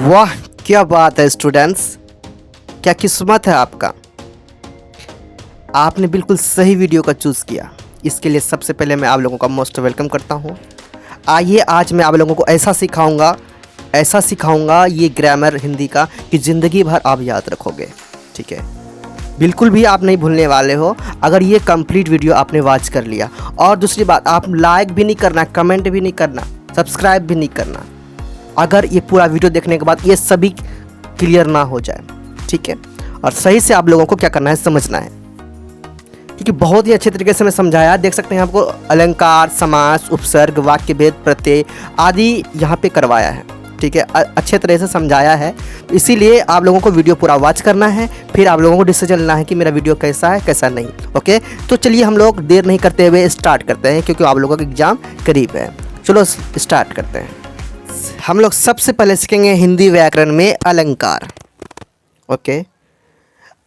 वाह, क्या बात है स्टूडेंट्स। क्या किस्मत है आपका। आपने बिल्कुल सही वीडियो का चूज़ किया। इसके लिए सबसे पहले मैं आप लोगों का मोस्ट वेलकम करता हूँ। आइए आज मैं आप लोगों को ऐसा सिखाऊंगा ये ग्रामर हिंदी का कि ज़िंदगी भर आप याद रखोगे। ठीक है, बिल्कुल भी आप नहीं भूलने वाले हो अगर ये कंप्लीट वीडियो आपने वॉच कर लिया। और दूसरी बात, आप लाइक भी नहीं करना, कमेंट भी नहीं करना, सब्सक्राइब भी नहीं करना अगर ये पूरा वीडियो देखने के बाद ये सभी क्लियर ना हो जाए। ठीक है, और सही से आप लोगों को क्या करना है, समझना है, क्योंकि बहुत ही अच्छे तरीके से मैं समझाया। देख सकते हैं आपको अलंकार, समास, उपसर्ग, वाक्य भेद, प्रत्यय आदि यहाँ पे करवाया है। ठीक है, अच्छे तरह से समझाया है। इसीलिए आप लोगों को वीडियो पूरा वॉच करना है, फिर आप लोगों को डिसीजन लेना है कि मेरा वीडियो कैसा है कैसा नहीं। ओके, तो चलिए हम लोग देर नहीं करते हुए स्टार्ट करते हैं, क्योंकि आप लोगों का एग्ज़ाम करीब है। चलो स्टार्ट करते हैं। हम लोग सबसे पहले सीखेंगे हिंदी व्याकरण में अलंकार। ओके,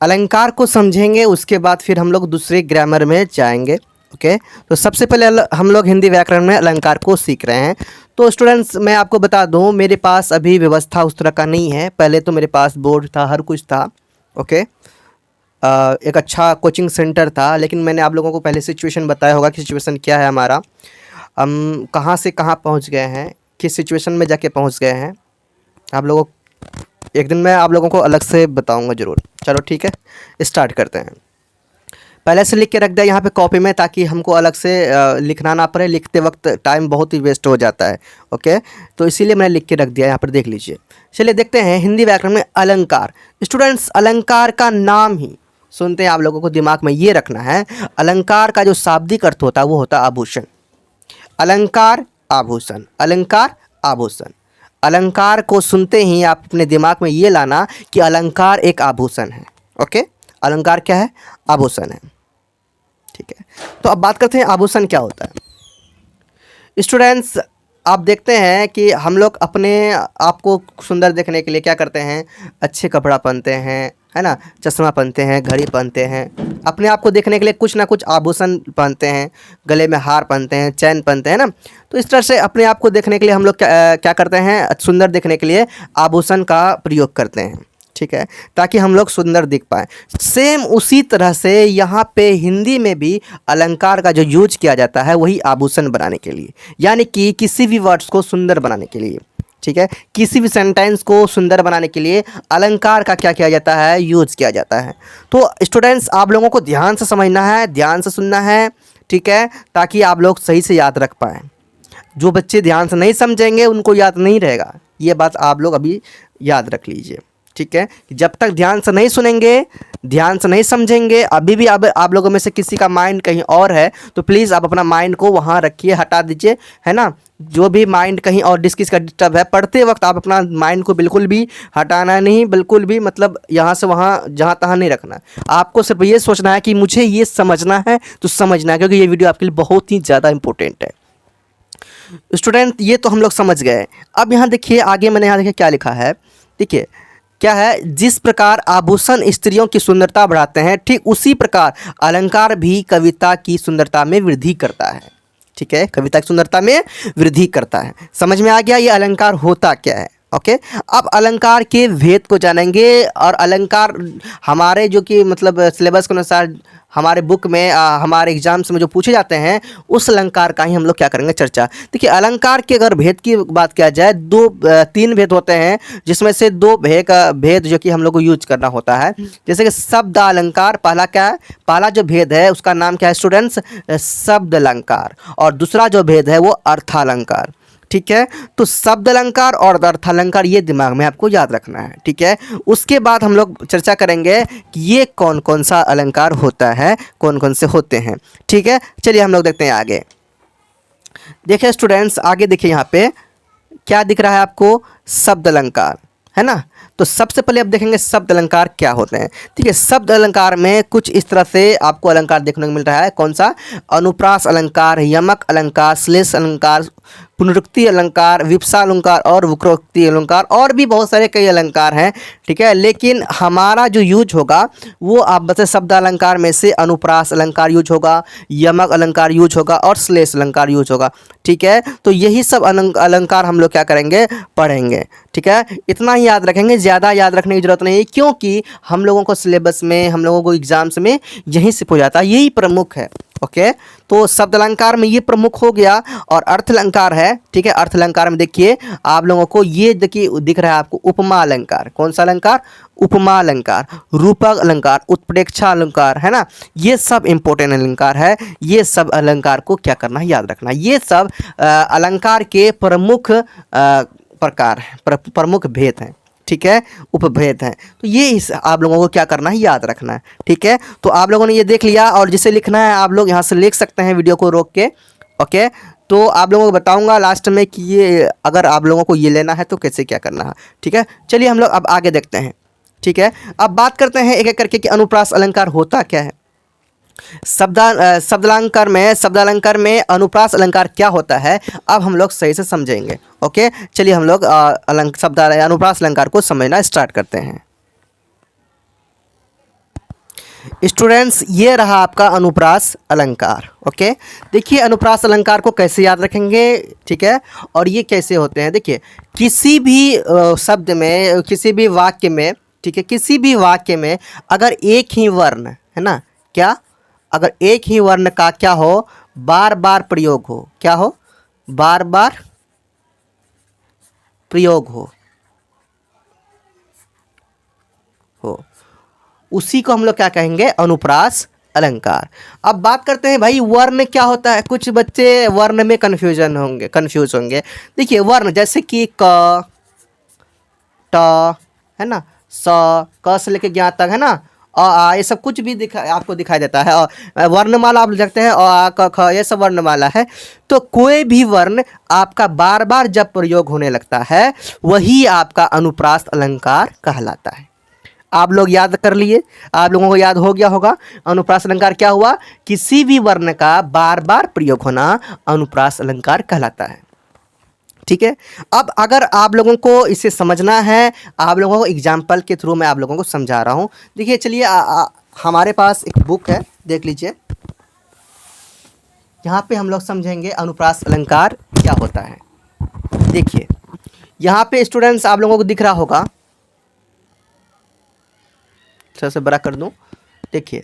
अलंकार को समझेंगे, उसके बाद फिर हम लोग दूसरे ग्रामर में जाएंगे। ओके, तो सबसे पहले हम लोग हिंदी व्याकरण में अलंकार को सीख रहे हैं। तो स्टूडेंट्स, मैं आपको बता दूं, मेरे पास अभी व्यवस्था उस तरह का नहीं है। पहले तो मेरे पास बोर्ड था, हर कुछ था। ओके, एक अच्छा कोचिंग सेंटर था, लेकिन मैंने आप लोगों को पहले सिचुएशन बताया होगा कि सिचुएशन क्या है हमारा, हम कहाँ से कहाँ पहुँच गए हैं, किस सिचुएशन में जाके पहुँच गए हैं। आप लोगों एक दिन मैं आप लोगों को अलग से बताऊंगा ज़रूर। चलो ठीक है, स्टार्ट करते हैं। पहले से लिख के रख दिया यहाँ पे कॉपी में, ताकि हमको अलग से लिखना ना पड़े। लिखते वक्त टाइम बहुत ही वेस्ट हो जाता है। ओके, तो इसीलिए मैंने लिख के रख दिया, यहाँ पर देख लीजिए। चलिए देखते हैं हिंदी व्याकरण में अलंकार। स्टूडेंट्स, अलंकार का नाम ही सुनते हैं आप लोगों को दिमाग में ये रखना है, अलंकार का जो शाब्दिक अर्थ होता है वो होता है आभूषण। अलंकार आभूषण, अलंकार आभूषण। अलंकार को सुनते ही आप अपने दिमाग में ये लाना कि अलंकार एक आभूषण है। ओके, अलंकार क्या है, आभूषण है। ठीक है, तो अब बात करते हैं आभूषण क्या होता है। स्टूडेंट्स, आप देखते हैं कि हम लोग अपने आप को सुंदर देखने के लिए क्या करते हैं, अच्छे कपड़ा पहनते हैं, है ना, चश्मा पहनते हैं, घड़ी पहनते हैं। अपने आप को देखने के लिए कुछ ना कुछ आभूषण पहनते हैं, गले में हार पहनते हैं, चैन पहनते हैं ना। तो इस तरह से अपने आप को देखने के लिए हम लोग क्या करते हैं, सुंदर दिखने के लिए आभूषण का प्रयोग करते हैं। ठीक है, ताकि हम लोग सुंदर दिख पाएँ। सेम उसी तरह से यहाँ पे हिंदी में भी अलंकार का जो यूज किया जाता है वही आभूषण बनाने के लिए, यानी कि किसी भी वर्ड्स को सुंदर बनाने के लिए। ठीक है, किसी भी सेंटेंस को सुंदर बनाने के लिए अलंकार का क्या किया जाता है, यूज किया जाता है। तो स्टूडेंट्स, आप लोगों को ध्यान से समझना है, ध्यान से सुनना है। ठीक है, ताकि आप लोग सही से याद रख पाएँ। जो बच्चे ध्यान से नहीं समझेंगे उनको याद नहीं रहेगा, ये बात आप लोग अभी याद रख लीजिए। ठीक है, जब तक ध्यान से नहीं सुनेंगे, ध्यान से नहीं समझेंगे, अभी भी आप लोगों में से किसी का माइंड कहीं और है, तो प्लीज़ आप अपना माइंड को वहाँ रखिए, हटा दीजिए, है ना। जो भी माइंड कहीं और किसका डिस्टर्ब है, पढ़ते वक्त आप अपना माइंड को बिल्कुल भी हटाना नहीं, बिल्कुल भी मतलब यहाँ से वहाँ जहाँ तहाँ नहीं रखना। आपको सिर्फ ये सोचना है कि मुझे ये समझना है तो समझना है, क्योंकि ये वीडियो आपके लिए बहुत ही ज़्यादा इंपॉर्टेंट है। स्टूडेंट, ये तो हम लोग समझ गए। अब यहाँ देखिए, आगे मैंने यहाँ देखिए क्या लिखा है। देखिए क्या है, जिस प्रकार आभूषण स्त्रियों की सुंदरता बढ़ाते हैं, ठीक उसी प्रकार अलंकार भी कविता की सुंदरता में वृद्धि करता है। ठीक है, कविता की सुंदरता में वृद्धि करता है। समझ में आ गया ये अलंकार होता क्या है। ओके, अब अलंकार के भेद को जानेंगे। और अलंकार हमारे जो कि मतलब सिलेबस के अनुसार हमारे बुक में हमारे एग्जाम्स में जो पूछे जाते हैं, उस अलंकार का ही हम लोग क्या करेंगे, चर्चा। देखिए, अलंकार के अगर भेद की बात किया जाए, तीन भेद होते हैं, जिसमें से दो भेद जो कि हम लोग को यूज करना होता है। जैसे कि शब्द अलंकार, पहला क्या है, पहला जो भेद है उसका नाम क्या है स्टूडेंट्स, शब्द अलंकार। और दूसरा जो भेद है वो अर्थालंकार। ठीक है, तो शब्द अलंकार और अर्थालंकार ये दिमाग में आपको याद रखना है। ठीक है, उसके बाद हम लोग चर्चा करेंगे कि ये कौन कौन सा अलंकार होता है, कौन कौन से होते हैं। ठीक है, चलिए हम लोग देखते हैं आगे। देखिए स्टूडेंट्स, आगे देखिए यहाँ पे क्या दिख रहा है आपको, शब्द अलंकार, है ना। तो सबसे पहले अब देखेंगे शब्द अलंकार क्या होते हैं। ठीक है, शब्द अलंकार में कुछ इस तरह से आपको अलंकार देखने को मिल रहा है। कौन सा, अनुप्रास अलंकार, यमक अलंकार, श्लेष अलंकार, पुनरुक्ति अलंकार, विपसा अलंकार और वक्रोक्ति अलंकार और भी बहुत सारे कई अलंकार हैं, ठीक है। लेकिन हमारा जो यूज होगा वो आप बता शब्द अलंकार में से अनुप्रास अलंकार यूज होगा, यमक अलंकार यूज होगा और श्लेष अलंकार यूज होगा, ठीक है। तो यही सब अलंकार हम लोग क्या करेंगे, पढ़ेंगे, ठीक है। इतना ही याद रखेंगे, ज़्यादा याद रखने की जरूरत नहीं है, क्योंकि हम लोगों को सिलेबस में, हम लोगों को एग्जाम्स में यही से हो जाता है, यही प्रमुख है, ओके। तो शब्द अलंकार में ये प्रमुख हो गया और अर्थ अलंकार है, ठीक है। अर्थ अलंकार में देखिए आप लोगों को ये देखिए दिख रहा है आपको उपमा अलंकार। कौन सा अलंकार? उपमा अलंकार, रूपक अलंकार, उत्प्रेक्षा अलंकार, है ना। ये सब इंपॉर्टेंट अलंकार है। ये सब अलंकार को क्या करना है, याद रखना। ये सब अलंकार के प्रमुख प्रकार हैं, प्रमुख भेद हैं, ठीक है, उपभेद हैं। तो ये इस आप लोगों को क्या करना है, याद रखना है, ठीक है। तो आप लोगों ने ये देख लिया और जिसे लिखना है आप लोग यहाँ से लिख सकते हैं वीडियो को रोक के, ओके। तो आप लोगों को बताऊंगा लास्ट में कि ये अगर आप लोगों को ये लेना है तो कैसे क्या करना है, ठीक है। चलिए हम लोग अब आगे देखते हैं, ठीक है। अब बात करते हैं एक एक करके कि अनुप्रास अलंकार होता क्या है। शब्दालंकार में अनुप्रास अलंकार क्या होता है, अब हम लोग सही से समझेंगे, ओके। चलिए हम लोग अनुप्रास अलंकार को समझना स्टार्ट करते हैं। स्टूडेंट्स, ये रहा आपका अनुप्रास अलंकार, ओके। देखिए अनुप्रास अलंकार को कैसे याद रखेंगे, ठीक है, और ये कैसे होते हैं। देखिए किसी भी शब्द में, किसी भी वाक्य में, ठीक है, किसी भी वाक्य में अगर एक ही वर्ण है ना, क्या, अगर एक ही वर्ण का क्या हो, बार बार प्रयोग हो, क्या हो, बार बार प्रयोग हो उसी को हम लोग क्या कहेंगे, अनुप्रास अलंकार। अब बात करते हैं भाई वर्ण क्या होता है। कुछ बच्चे वर्ण में कंफ्यूज होंगे। देखिए वर्ण जैसे कि क, ट, है ना, स, क से लेके ज्ञ तक, है ना, आ, ये सब कुछ भी आपको दिखाई देता है। और वर्णमाला आप देखते हैं आ, क, ख, ये सब वर्णमाला है। तो कोई भी वर्ण आपका बार बार जब प्रयोग होने लगता है वही आपका अनुप्रास अलंकार कहलाता है। आप लोग याद कर लिए, आप लोगों को याद हो गया होगा अनुप्रास अलंकार क्या हुआ, किसी भी वर्ण का बार बार प्रयोग होना अनुप्रास अलंकार कहलाता है, ठीक है। अब अगर आप लोगों को इसे समझना है, आप लोगों को एग्जाम्पल के थ्रू मैं आप लोगों को समझा रहा हूँ। देखिए चलिए हमारे पास एक बुक है, देख लीजिए। यहाँ पे हम लोग समझेंगे अनुप्रास अलंकार क्या होता है। देखिए यहाँ पे स्टूडेंट्स आप लोगों को दिख रहा होगा, थोड़ा सा बड़ा कर दूं। देखिए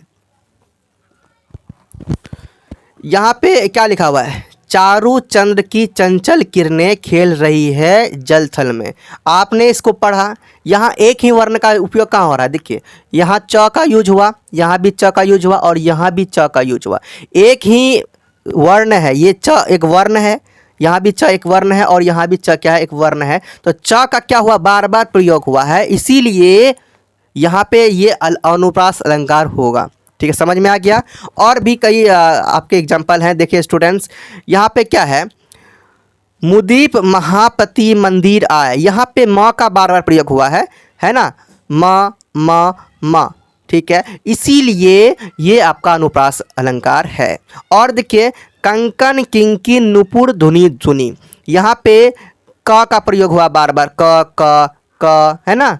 यहाँ पे क्या लिखा हुआ है, चारू चंद्र की चंचल किरणें खेल रही है जल थल में। आपने इसको पढ़ा, यहाँ एक ही वर्ण का उपयोग कहाँ हो रहा है। देखिए यहाँ च का यूज हुआ, यहाँ भी च का यूज हुआ और यहाँ भी च का यूज हुआ। एक ही वर्ण है, ये च एक वर्ण है, यहाँ भी च एक वर्ण है और यहाँ भी च क्या है, एक वर्ण है। तो च का क्या हुआ, बार बार प्रयोग हुआ है, इसीलिए यहाँ पे ये अनुप्रास अलंकार होगा, ठीक है। समझ में आ गया। और भी कई आपके एग्जाम्पल हैं। देखिए स्टूडेंट्स यहाँ पे क्या है, मुदीप महापति मंदिर आए, यहाँ पे म का बार बार प्रयोग हुआ है ना, म, ठीक है, इसीलिए ये आपका अनुप्रास अलंकार है। और देखिए कंकन किंकिन नुपुर धुनी धुनी, यहाँ पे क का प्रयोग हुआ बार बार, क, है ना।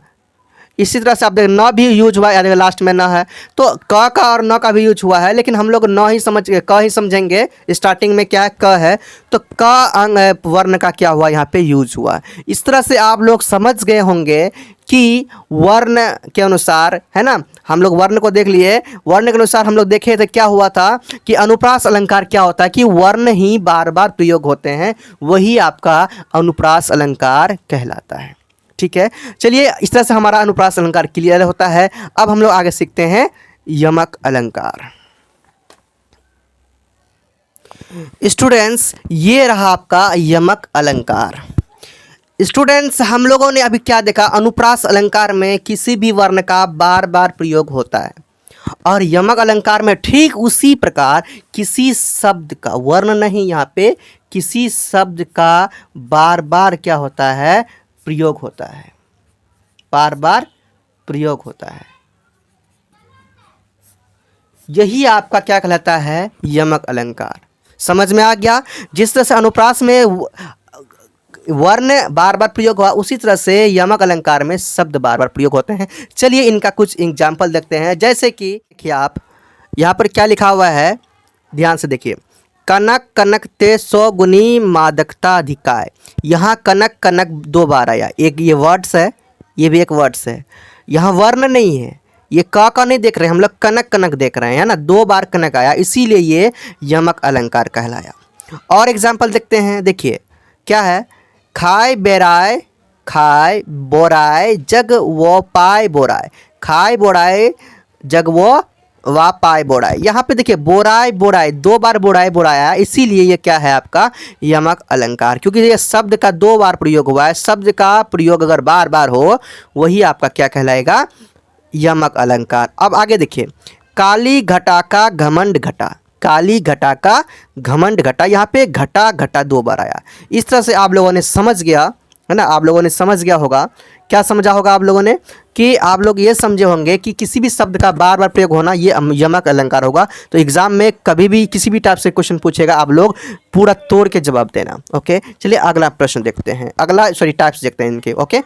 इसी तरह से आप देखें न भी यूज हुआ है, लास्ट में न है तो क का और न का भी यूज हुआ है, लेकिन हम लोग न ही समझ क ही समझेंगे। स्टार्टिंग में क्या है, क है, तो क अंग वर्ण का क्या हुआ, यहाँ पे यूज हुआ है। इस तरह से आप लोग समझ गए होंगे कि वर्ण के अनुसार, है ना, हम लोग वर्ण को देख लिए, वर्ण के अनुसार हम लोग देखे थे क्या हुआ था कि अनुप्रास अलंकार क्या होता है कि वर्ण ही बार बार प्रयोग होते हैं, वही आपका अनुप्रास अलंकार कहलाता है, ठीक है। चलिए इस तरह से हमारा अनुप्रास अलंकार क्लियर होता है। अब हम लोग आगे सीखते हैं यमक अलंकार। स्टूडेंट्स ये रहा आपका यमक अलंकार। स्टूडेंट्स हम लोगों ने अभी क्या देखा, अनुप्रास अलंकार में किसी भी वर्ण का बार बार प्रयोग होता है और यमक अलंकार में ठीक उसी प्रकार किसी शब्द का, वर्ण नहीं, यहाँ पे किसी शब्द का बार बार क्या होता है, प्रयोग होता है, बार बार प्रयोग होता है। यही आपका क्या कहलाता है, यमक अलंकार। समझ में आ गया। जिस तरह से अनुप्रास में वर्ण बार बार प्रयोग हुआ, उसी तरह से यमक अलंकार में शब्द बार बार प्रयोग होते हैं। चलिए इनका कुछ एग्जाम्पल देखते हैं। जैसे कि देखिए आप यहाँ पर क्या लिखा हुआ है, ध्यान से देखिए। कनक कनक ते 100 गुनी मादकता अधिकाय। यहाँ कनक कनक 2 बार आया। एक ये वर्ड्स है, ये भी एक वर्ड्स है। यहाँ वर्ण नहीं है, ये का नहीं देख रहे हैं हम लोग, कनक कनक देख रहे हैं, है ना। 2 बार कनक आया, इसीलिए ये यमक अलंकार कहलाया। और एग्जाम्पल देखते हैं। देखिए क्या है, खाय बेराय खाय बोराय जग वो पाय बोराय। खाय बोराय जग वो वा पाय बोराय। यहाँ पे देखिए बोराय बोराय 2 बार बोराय बोराया, इसीलिए ये क्या है आपका यमक अलंकार, क्योंकि ये शब्द का 2 बार प्रयोग हुआ है। शब्द का प्रयोग अगर बार बार हो वही आपका क्या कहलाएगा, यमक अलंकार। अब आगे देखिए, काली घटा का घमंड घटा। काली घटा का घमंड घटा, यहाँ पे घटा घटा 2 बार आया। इस तरह से आप लोगों ने समझ गया, है ना, आप लोगों ने समझ गया होगा। क्या समझा होगा आप लोगों ने, कि आप लोग ये समझे होंगे कि किसी भी शब्द का बार बार प्रयोग होना ये यमक अलंकार होगा। तो एग्जाम में कभी भी किसी भी टाइप से क्वेश्चन पूछेगा, आप लोग पूरा तोड़ के जवाब देना। ओके, चलिए अगला प्रश्न देखते हैं, अगला टाइप्स देखते हैं इनके। ओके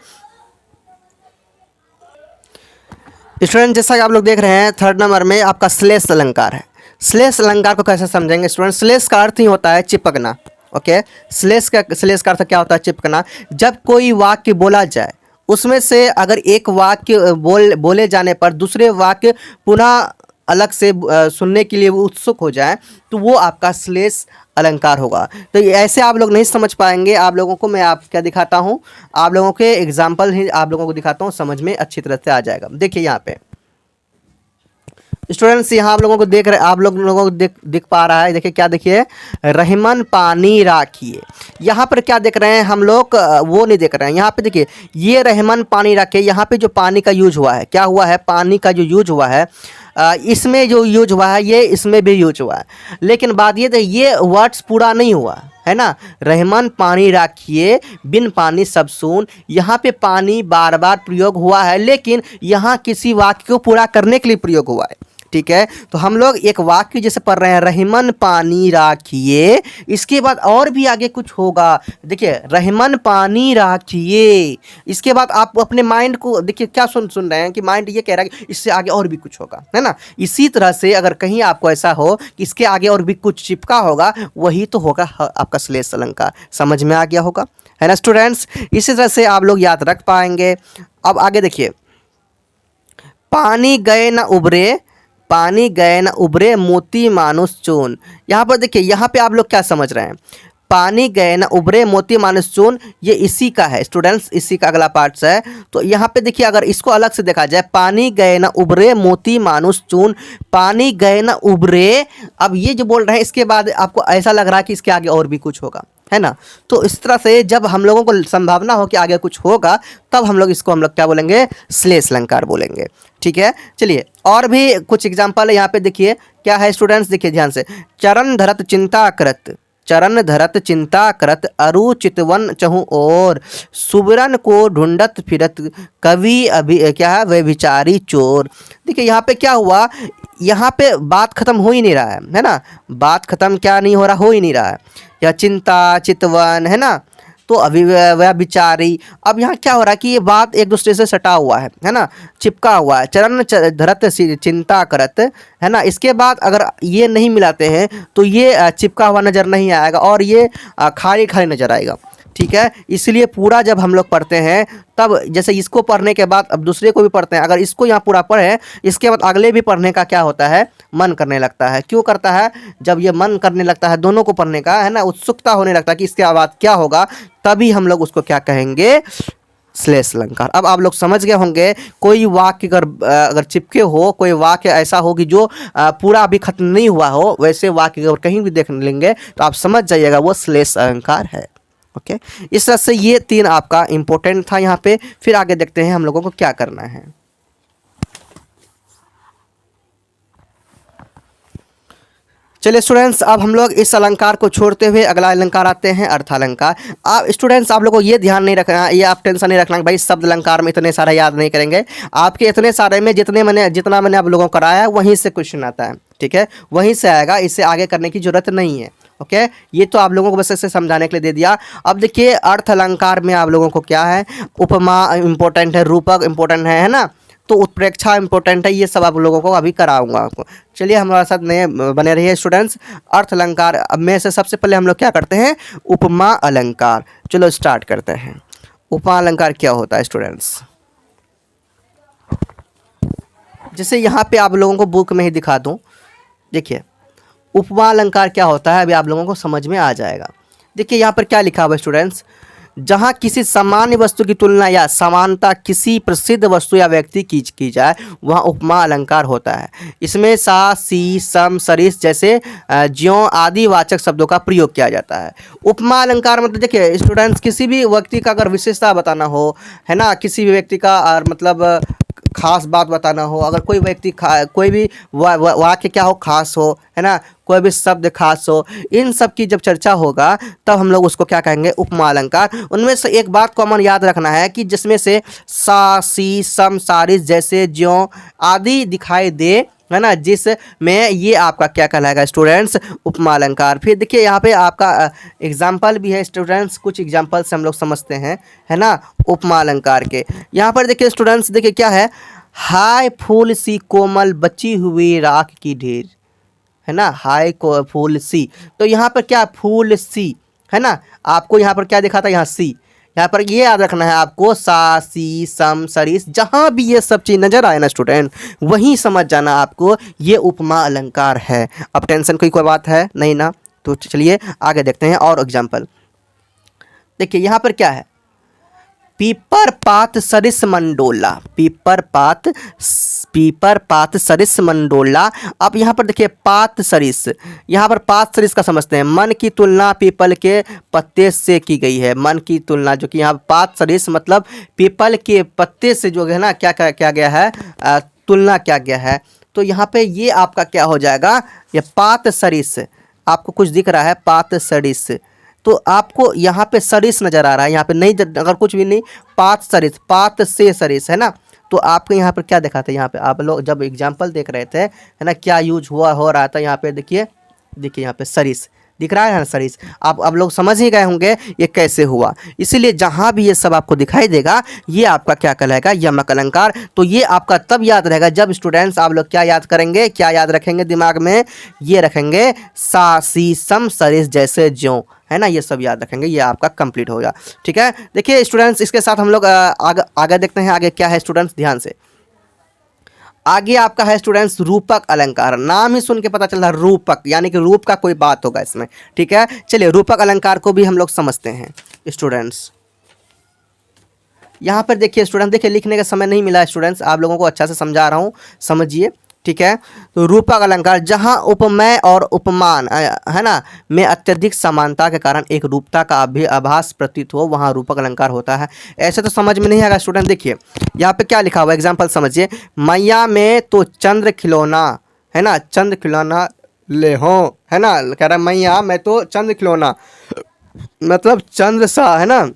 स्टूडेंट, जैसा कि आप लोग देख रहे हैं 3rd नंबर में आपका श्लेष अलंकार है। श्लेष अलंकार को कैसे समझेंगे स्टूडेंट? श्लेष का अर्थ ही होता है चिपकना। ओके, श्लेष का अर्थ क्या होता है? चिपकना। जब कोई वाक्य बोला जाए, उसमें से अगर एक वाक्य बोले जाने पर दूसरे वाक्य पुनः अलग से सुनने के लिए वो उत्सुक हो जाए, तो वो आपका श्लेष अलंकार होगा। तो ऐसे आप लोग नहीं समझ पाएंगे। आप लोगों को मैं क्या दिखाता हूँ, आप लोगों के एग्जाम्पल ही आप लोगों को दिखाता हूँ, समझ में अच्छी तरह से आ जाएगा। देखिए यहाँ पे स्टूडेंट्स, यहाँ आप लोगों को देख रहे, आप लोगों को दिख पा रहा है। देखिए क्या, देखिए रहमन पानी राखिए। यहाँ पर क्या देख रहे हैं हम लोग, वो नहीं देख रहे हैं। यहाँ पे देखिए ये रहमन पानी राखिए, यहाँ पे जो पानी का यूज हुआ है, क्या हुआ है, पानी का जो यूज हुआ है, इसमें जो यूज हुआ है ये इसमें भी यूज हुआ है। लेकिन बात ये वर्ड्स पूरा नहीं हुआ है ना। रहमन पानी राखिए बिन पानी सब सून, यहाँ पे पानी बार बार प्रयोग हुआ है, लेकिन यहाँ किसी वाक्य को पूरा करने के लिए प्रयोग हुआ है। ठीक है, तो हम लोग एक वाक्य जैसे पढ़ रहे हैं, रहमन पानी राखिए, इसके बाद और भी आगे कुछ होगा। देखिए रहमन पानी राखिए, इसके बाद आप अपने माइंड को देखिए क्या सुन रहे हैं कि माइंड ये कह रहा है कि इससे आगे और भी कुछ होगा, है ना। इसी तरह से अगर कहीं आपको ऐसा हो कि इसके आगे और भी कुछ चिपका होगा, वही तो होगा आपका श्लेष अलंकार। समझ में आ गया होगा, है ना स्टूडेंट्स। इसी तरह से आप लोग याद रख पाएंगे। अब आगे देखिए, पानी गए न उबरे, पानी गए न उबरे मोती मानुष चून। यहाँ पर देखिए, यहाँ पे आप लोग क्या समझ रहे हैं, पानी गए न उबरे मोती मानुष चून, ये इसी का है स्टूडेंट्स, इसी का अगला पार्ट है। तो यहाँ पे देखिए अगर इसको अलग से देखा जाए, पानी गए न उबरे मोती मानुष चून, पानी गए न उबरे। अब ये जो बोल रहे हैं, इसके बाद आपको ऐसा लग रहा है कि इसके आगे और भी कुछ होगा, है ना। तो इस तरह से जब हम लोगों को संभावना हो कि आगे कुछ होगा, तब हम लोग इसको क्या बोलेंगे, श्लेष अलंकार बोलेंगे। ठीक है, चलिए और भी कुछ एग्जाम्पल है। यहाँ पे देखिए क्या है स्टूडेंट्स, देखिए ध्यान से। चरण धरत चिंता करत, चरण धरत चिंता करत अरु चितवन चहु और, सुबरन को ढूंढत फिरत कवि अभी क्या है, वे विचारी चोर। देखिए यहाँ पे क्या हुआ, यहाँ पे बात खत्म हो ही नहीं रहा है ना। बात खत्म क्या नहीं हो रहा, हो ही नहीं रहा है। या चिंता चितवन, है ना, तो अभी वह बिचारी। अब यहाँ क्या हो रहा है कि ये बात एक दूसरे से सटा हुआ है ना, चिपका हुआ है। चरण धरत चिंता करत, है ना। इसके बाद अगर ये नहीं मिलाते हैं तो ये चिपका हुआ नज़र नहीं आएगा और ये खाली खाली नज़र आएगा। ठीक है, इसलिए पूरा जब हम लोग पढ़ते हैं, तब जैसे इसको पढ़ने के बाद अब दूसरे को भी पढ़ते हैं, अगर इसको यहाँ पूरा पढ़े, इसके बाद अगले भी पढ़ने का क्या होता है, मन करने लगता है। क्यों करता है, जब ये मन करने लगता है दोनों को पढ़ने का, है ना, उत्सुकता होने लगता है कि इसके बाद क्या होगा, तभी हम लोग उसको क्या कहेंगे, श्लेष अलंकार। अब आप लोग समझ गए होंगे, कोई वाक्य अगर चिपके हो, कोई वाक्य ऐसा हो कि जो पूरा अभी खत्म नहीं हुआ हो, वैसे वाक्य अगर कहीं भी देख लेंगे तो आप समझ जाइएगा वो श्लेष अलंकार है। ओके, इस तरह से ये 3 आपका इंपॉर्टेंट था यहाँ पे। फिर आगे देखते हैं हम लोगों को क्या करना है। चलिए स्टूडेंट्स, अब हम लोग इस अलंकार को छोड़ते हुए अगला अलंकार आते हैं, अर्थालंकार। आप स्टूडेंट्स, आप लोगों को ये ध्यान नहीं रखना, ये आप टेंशन नहीं रखना भाई शब्द अलंकार में इतने सारे याद नहीं करेंगे। आपके इतने सारे में जितना मैंने आप लोगों को कराया है वहीं से क्वेश्चन आता है। ठीक है, वहीं से आएगा, इससे आगे करने की जरूरत नहीं है। ओके, ये तो आप लोगों को बस ऐसे समझाने के लिए दे दिया। अब देखिए अर्थ अलंकार में आप लोगों को क्या है, उपमा इम्पोर्टेंट है, रूपक इम्पोर्टेंट है ना, तो उत्प्रेक्षा इंपॉर्टेंट है। ये सब आप लोगों को अभी कराऊंगा आपको। चलिए हमारे साथ नए बने रहिए स्टूडेंट्स। अर्थ अलंकार अब में से सबसे पहले हम लोग क्या करते हैं, उपमा अलंकार। चलो स्टार्ट करते हैं। उपमा अलंकार क्या होता है स्टूडेंट्स, जैसे यहाँ पे आप लोगों को बुक में ही दिखा दूँ। देखिए उपमा अलंकार क्या होता है, अभी आप लोगों को समझ में आ जाएगा। देखिए यहाँ पर क्या लिखा हुआ है स्टूडेंट्स, जहाँ किसी सामान्य वस्तु की तुलना या समानता किसी प्रसिद्ध वस्तु या व्यक्ति की जाए, वहाँ उपमा अलंकार होता है। इसमें सा, सी, सम, सरिस जैसे ज्यों आदि वाचक शब्दों का प्रयोग किया जाता है। उपमा अलंकार मतलब देखिए स्टूडेंट्स, किसी भी व्यक्ति का अगर विशेषता बताना हो, है ना, किसी भी व्यक्ति का मतलब खास बात बताना हो, अगर कोई व्यक्ति कोई भी वाक्य क्या हो, खास हो, है ना, कोई भी शब्द खास हो, इन सब की जब चर्चा होगा तब हम लोग उसको क्या कहेंगे, उपमा अलंकार। उनमें से एक बात कॉमन याद रखना है कि जिसमें से सा, सी, सम, सारिस जैसे ज्यों आदि दिखाई दे, है ना, जिसमें ये आपका क्या कहलाएगा स्टूडेंट्स, उपमा अलंकार। फिर देखिए यहाँ पे आपका एग्जाम्पल भी है स्टूडेंट्स, कुछ एग्जाम्पल से हम लोग समझते हैं, है ना, उपमा अलंकार के। यहाँ पर देखिए स्टूडेंट्स, देखिए क्या है, हाय फूल सी कोमल बची हुई राख की ढेर, है ना, हाय को फूल सी, तो यहाँ पर क्या फूल सी, है ना, आपको यहाँ पर क्या दिखा था, यहाँ सी, यहाँ पर ये याद रखना है आपको, सा, सी, सम, सरिस, जहाँ भी ये सब चीज़ नजर आए ना स्टूडेंट, वहीं समझ जाना आपको ये उपमा अलंकार है। अब टेंशन कोई बात है नहीं ना, तो चलिए आगे देखते हैं और एग्जाम्पल। देखिए यहाँ पर क्या है, पीपर पात सरिस मंडोला, पीपर पात सरिस मंडोला। अब यहाँ पर देखिए पात सरिस, यहाँ पर पात सरिस का समझते हैं, मन की तुलना पीपल के पत्ते से की गई है। मन की तुलना, जो कि यहाँ पात सरिस मतलब पीपल के पत्ते से जो है ना क्या गया है, तुलना क्या गया है। तो यहाँ पे ये आपका क्या हो जाएगा, ये पात सरिस, आपको कुछ दिख रहा है पात सरिस, तो आपको यहाँ पे सरिस नज़र आ रहा है, यहाँ पे नहीं, अगर कुछ भी नहीं, पात सरिस, पात से सरिस, है ना, तो आपको यहाँ पर क्या दिखा था, यहाँ पे आप लोग जब एग्जाम्पल देख रहे थे, है ना, क्या यूज हो रहा था, यहाँ पे देखिए यहाँ पे सरिस दिख रहा है ना, सरिस। आप अब लोग समझ ही गए होंगे ये कैसे हुआ। इसीलिए जहाँ भी ये सब आपको दिखाई देगा, ये आपका क्या कहलाएगा, यमक अलंकार। तो ये आपका तब याद रहेगा जब स्टूडेंट्स आप लोग क्या याद करेंगे, क्या याद रखेंगे दिमाग में, ये रखेंगे सा, सी, सम, सरिस जैसे ज्यों, है ना, ये सब याद रखेंगे, ये आपका कंप्लीट होगा। ठीक है, देखिए स्टूडेंट्स, इसके साथ हम लोग आगे देखते हैं, आगे क्या है स्टूडेंट्स, ध्यान से। आगे आपका है स्टूडेंट्स रूपक अलंकार। नाम ही सुन के पता चल रहा है रूपक, यानी कि रूप का कोई बात होगा इसमें। ठीक है, चलिए रूपक अलंकार को भी हम लोग समझते हैं स्टूडेंट्स। यहाँ पर देखिए स्टूडेंट, देखिए लिखने का समय नहीं मिला है स्टूडेंट्स, आप लोगों को अच्छा से समझा रहा हूँ, समझिए। ठीक है, तो रूपक अलंकार, जहाँ उपमेय और उपमान, है ना, में अत्यधिक समानता के कारण एक रूपता का आभास प्रतीत हो, वहाँ रूपक अलंकार होता है। ऐसे तो समझ में नहीं आएगा स्टूडेंट। देखिए यहाँ पे क्या लिखा हुआ है, एग्जाम्पल समझिए। मैया में तो चंद्र खिलौना, है ना, चंद्र खिलौना ले हो, है ना, कह रहा मैया मैं तो चंद्र खिलौना, मतलब चंद्र सा, है ना,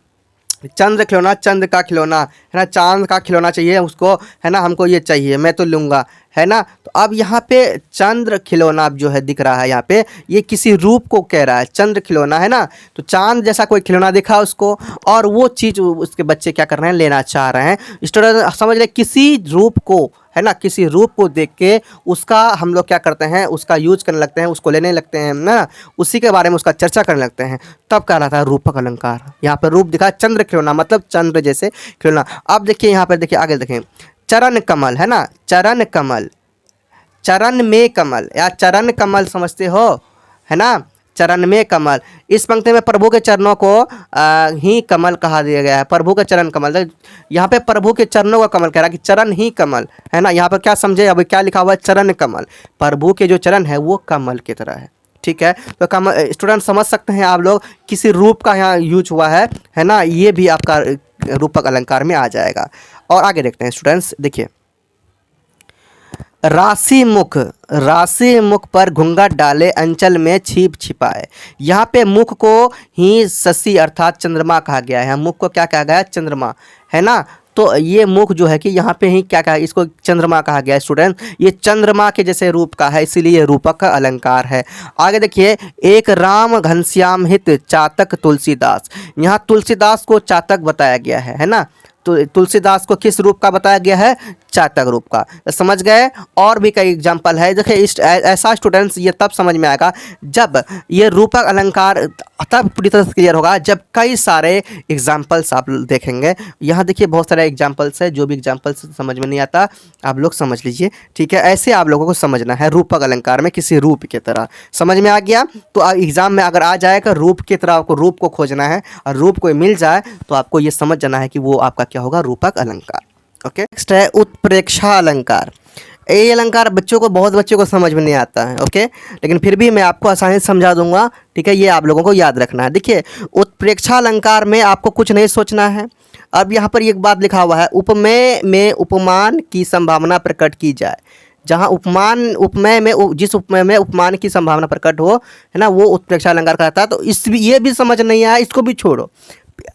चंद्र खिलौना, चंद्र का खिलौना, है ना, चांद का खिलौना चाहिए उसको, है ना, हमको ये चाहिए, मैं तो लूँगा, है ना। तो अब यहाँ पे चंद्र खिलौना जो है दिख रहा है, यहाँ पे ये किसी रूप को कह रहा है, चंद्र खिलौना, है ना, तो चांद जैसा कोई खिलौना दिखा उसको, और वो चीज़ उसके बच्चे क्या कर रहे हैं, लेना चाह रहे हैं। स्टूडेंट समझ रहे, किसी रूप को, है ना, किसी रूप को देख के उसका हम लोग क्या करते हैं, उसका यूज करने लगते हैं, उसको लेने लगते हैं ना, उसी के बारे में उसका चर्चा करने लगते हैं, तब कह रहा था रूपक अलंकार। यहाँ पर रूप दिखा चंद्र खिलौना, मतलब चंद्र जैसे खिलौना। अब देखिए यहाँ पर देखिए आगे देखें, चरण कमल, है ना, चरण कमल, चरण में कमल, या चरण कमल समझते हो, है ना, चरण में कमल। इस पंक्ति में प्रभु के चरणों को ही कमल कहा दिया गया है, प्रभु के चरण कमल। यहाँ पे प्रभु के चरणों का कमल कह रहा है कि चरण ही कमल, है ना। यहाँ पर क्या समझे, अभी क्या लिखा हुआ है, चरण कमल, प्रभु के जो चरण है वो कमल की तरह है। ठीक है, तो कमल स्टूडेंट समझ सकते हैं आप लोग, किसी रूप का यहाँ यूज हुआ है ना, ये भी आपका रूपक अलंकार में आ जाएगा। और आगे देखते हैं स्टूडेंट्स, देखिए राशि मुख पर घूंघट डाले अंचल में छिप छिपाए। यहाँ पे मुख को ही शशि अर्थात चंद्रमा कहा गया है, मुख को क्या कहा गया है, चंद्रमा, है ना। तो ये मुख जो है कि यहाँ पे ही क्या कहा, इसको चंद्रमा कहा गया है स्टूडेंट। ये चंद्रमा के जैसे रूप का है, इसीलिए ये रूपक का अलंकार है। आगे देखिए, एक राम घनश्याम हित चातक तुलसीदास। यहाँ तुलसीदास को चातक बताया गया है ना। तो तुलसीदास को किस रूप का बताया गया है? चातक रूप का। तो समझ गए। और भी कई एग्जाम्पल है। देखिए ऐसा स्टूडेंट्स ये तब समझ में आएगा जब ये रूपक अलंकार तब पूरी तरह से क्लियर होगा जब कई सारे एग्जाम्पल्स आप देखेंगे। यहाँ देखिए बहुत सारे एग्जाम्पल्स है, जो भी एग्जाम्पल्स समझ में नहीं आता आप लोग समझ लीजिए, ठीक है। ऐसे आप लोगों को समझना है रूपक अलंकार में किसी रूप की तरह। समझ में आ गया? तो एग्जाम में अगर आ जाएगा रूप की तरह, आपको रूप को खोजना है और रूप कोई मिल जाए तो आपको ये समझ जाना है कि वो आपका क्या होगा, रूपक अलंकार। ओके, नेक्स्ट है उत्प्रेक्षा अलंकार। ये अलंकार बहुत बच्चों को समझ में नहीं आता है, ओके, लेकिन फिर भी मैं आपको आसानी से समझा दूंगा, ठीक है। ये आप लोगों को याद रखना है। देखिए उत्प्रेक्षा अलंकार में आपको कुछ नहीं सोचना है। अब यहाँ पर एक बात लिखा हुआ है, उपमेय में उपमान की संभावना प्रकट की जाए। जहाँ उपमेय में जिस उपमेय में उपमान की संभावना प्रकट हो, है ना, वो उत्प्रेक्षा अलंकार कहता है। तो ये भी समझ नहीं आया, इसको भी छोड़ो।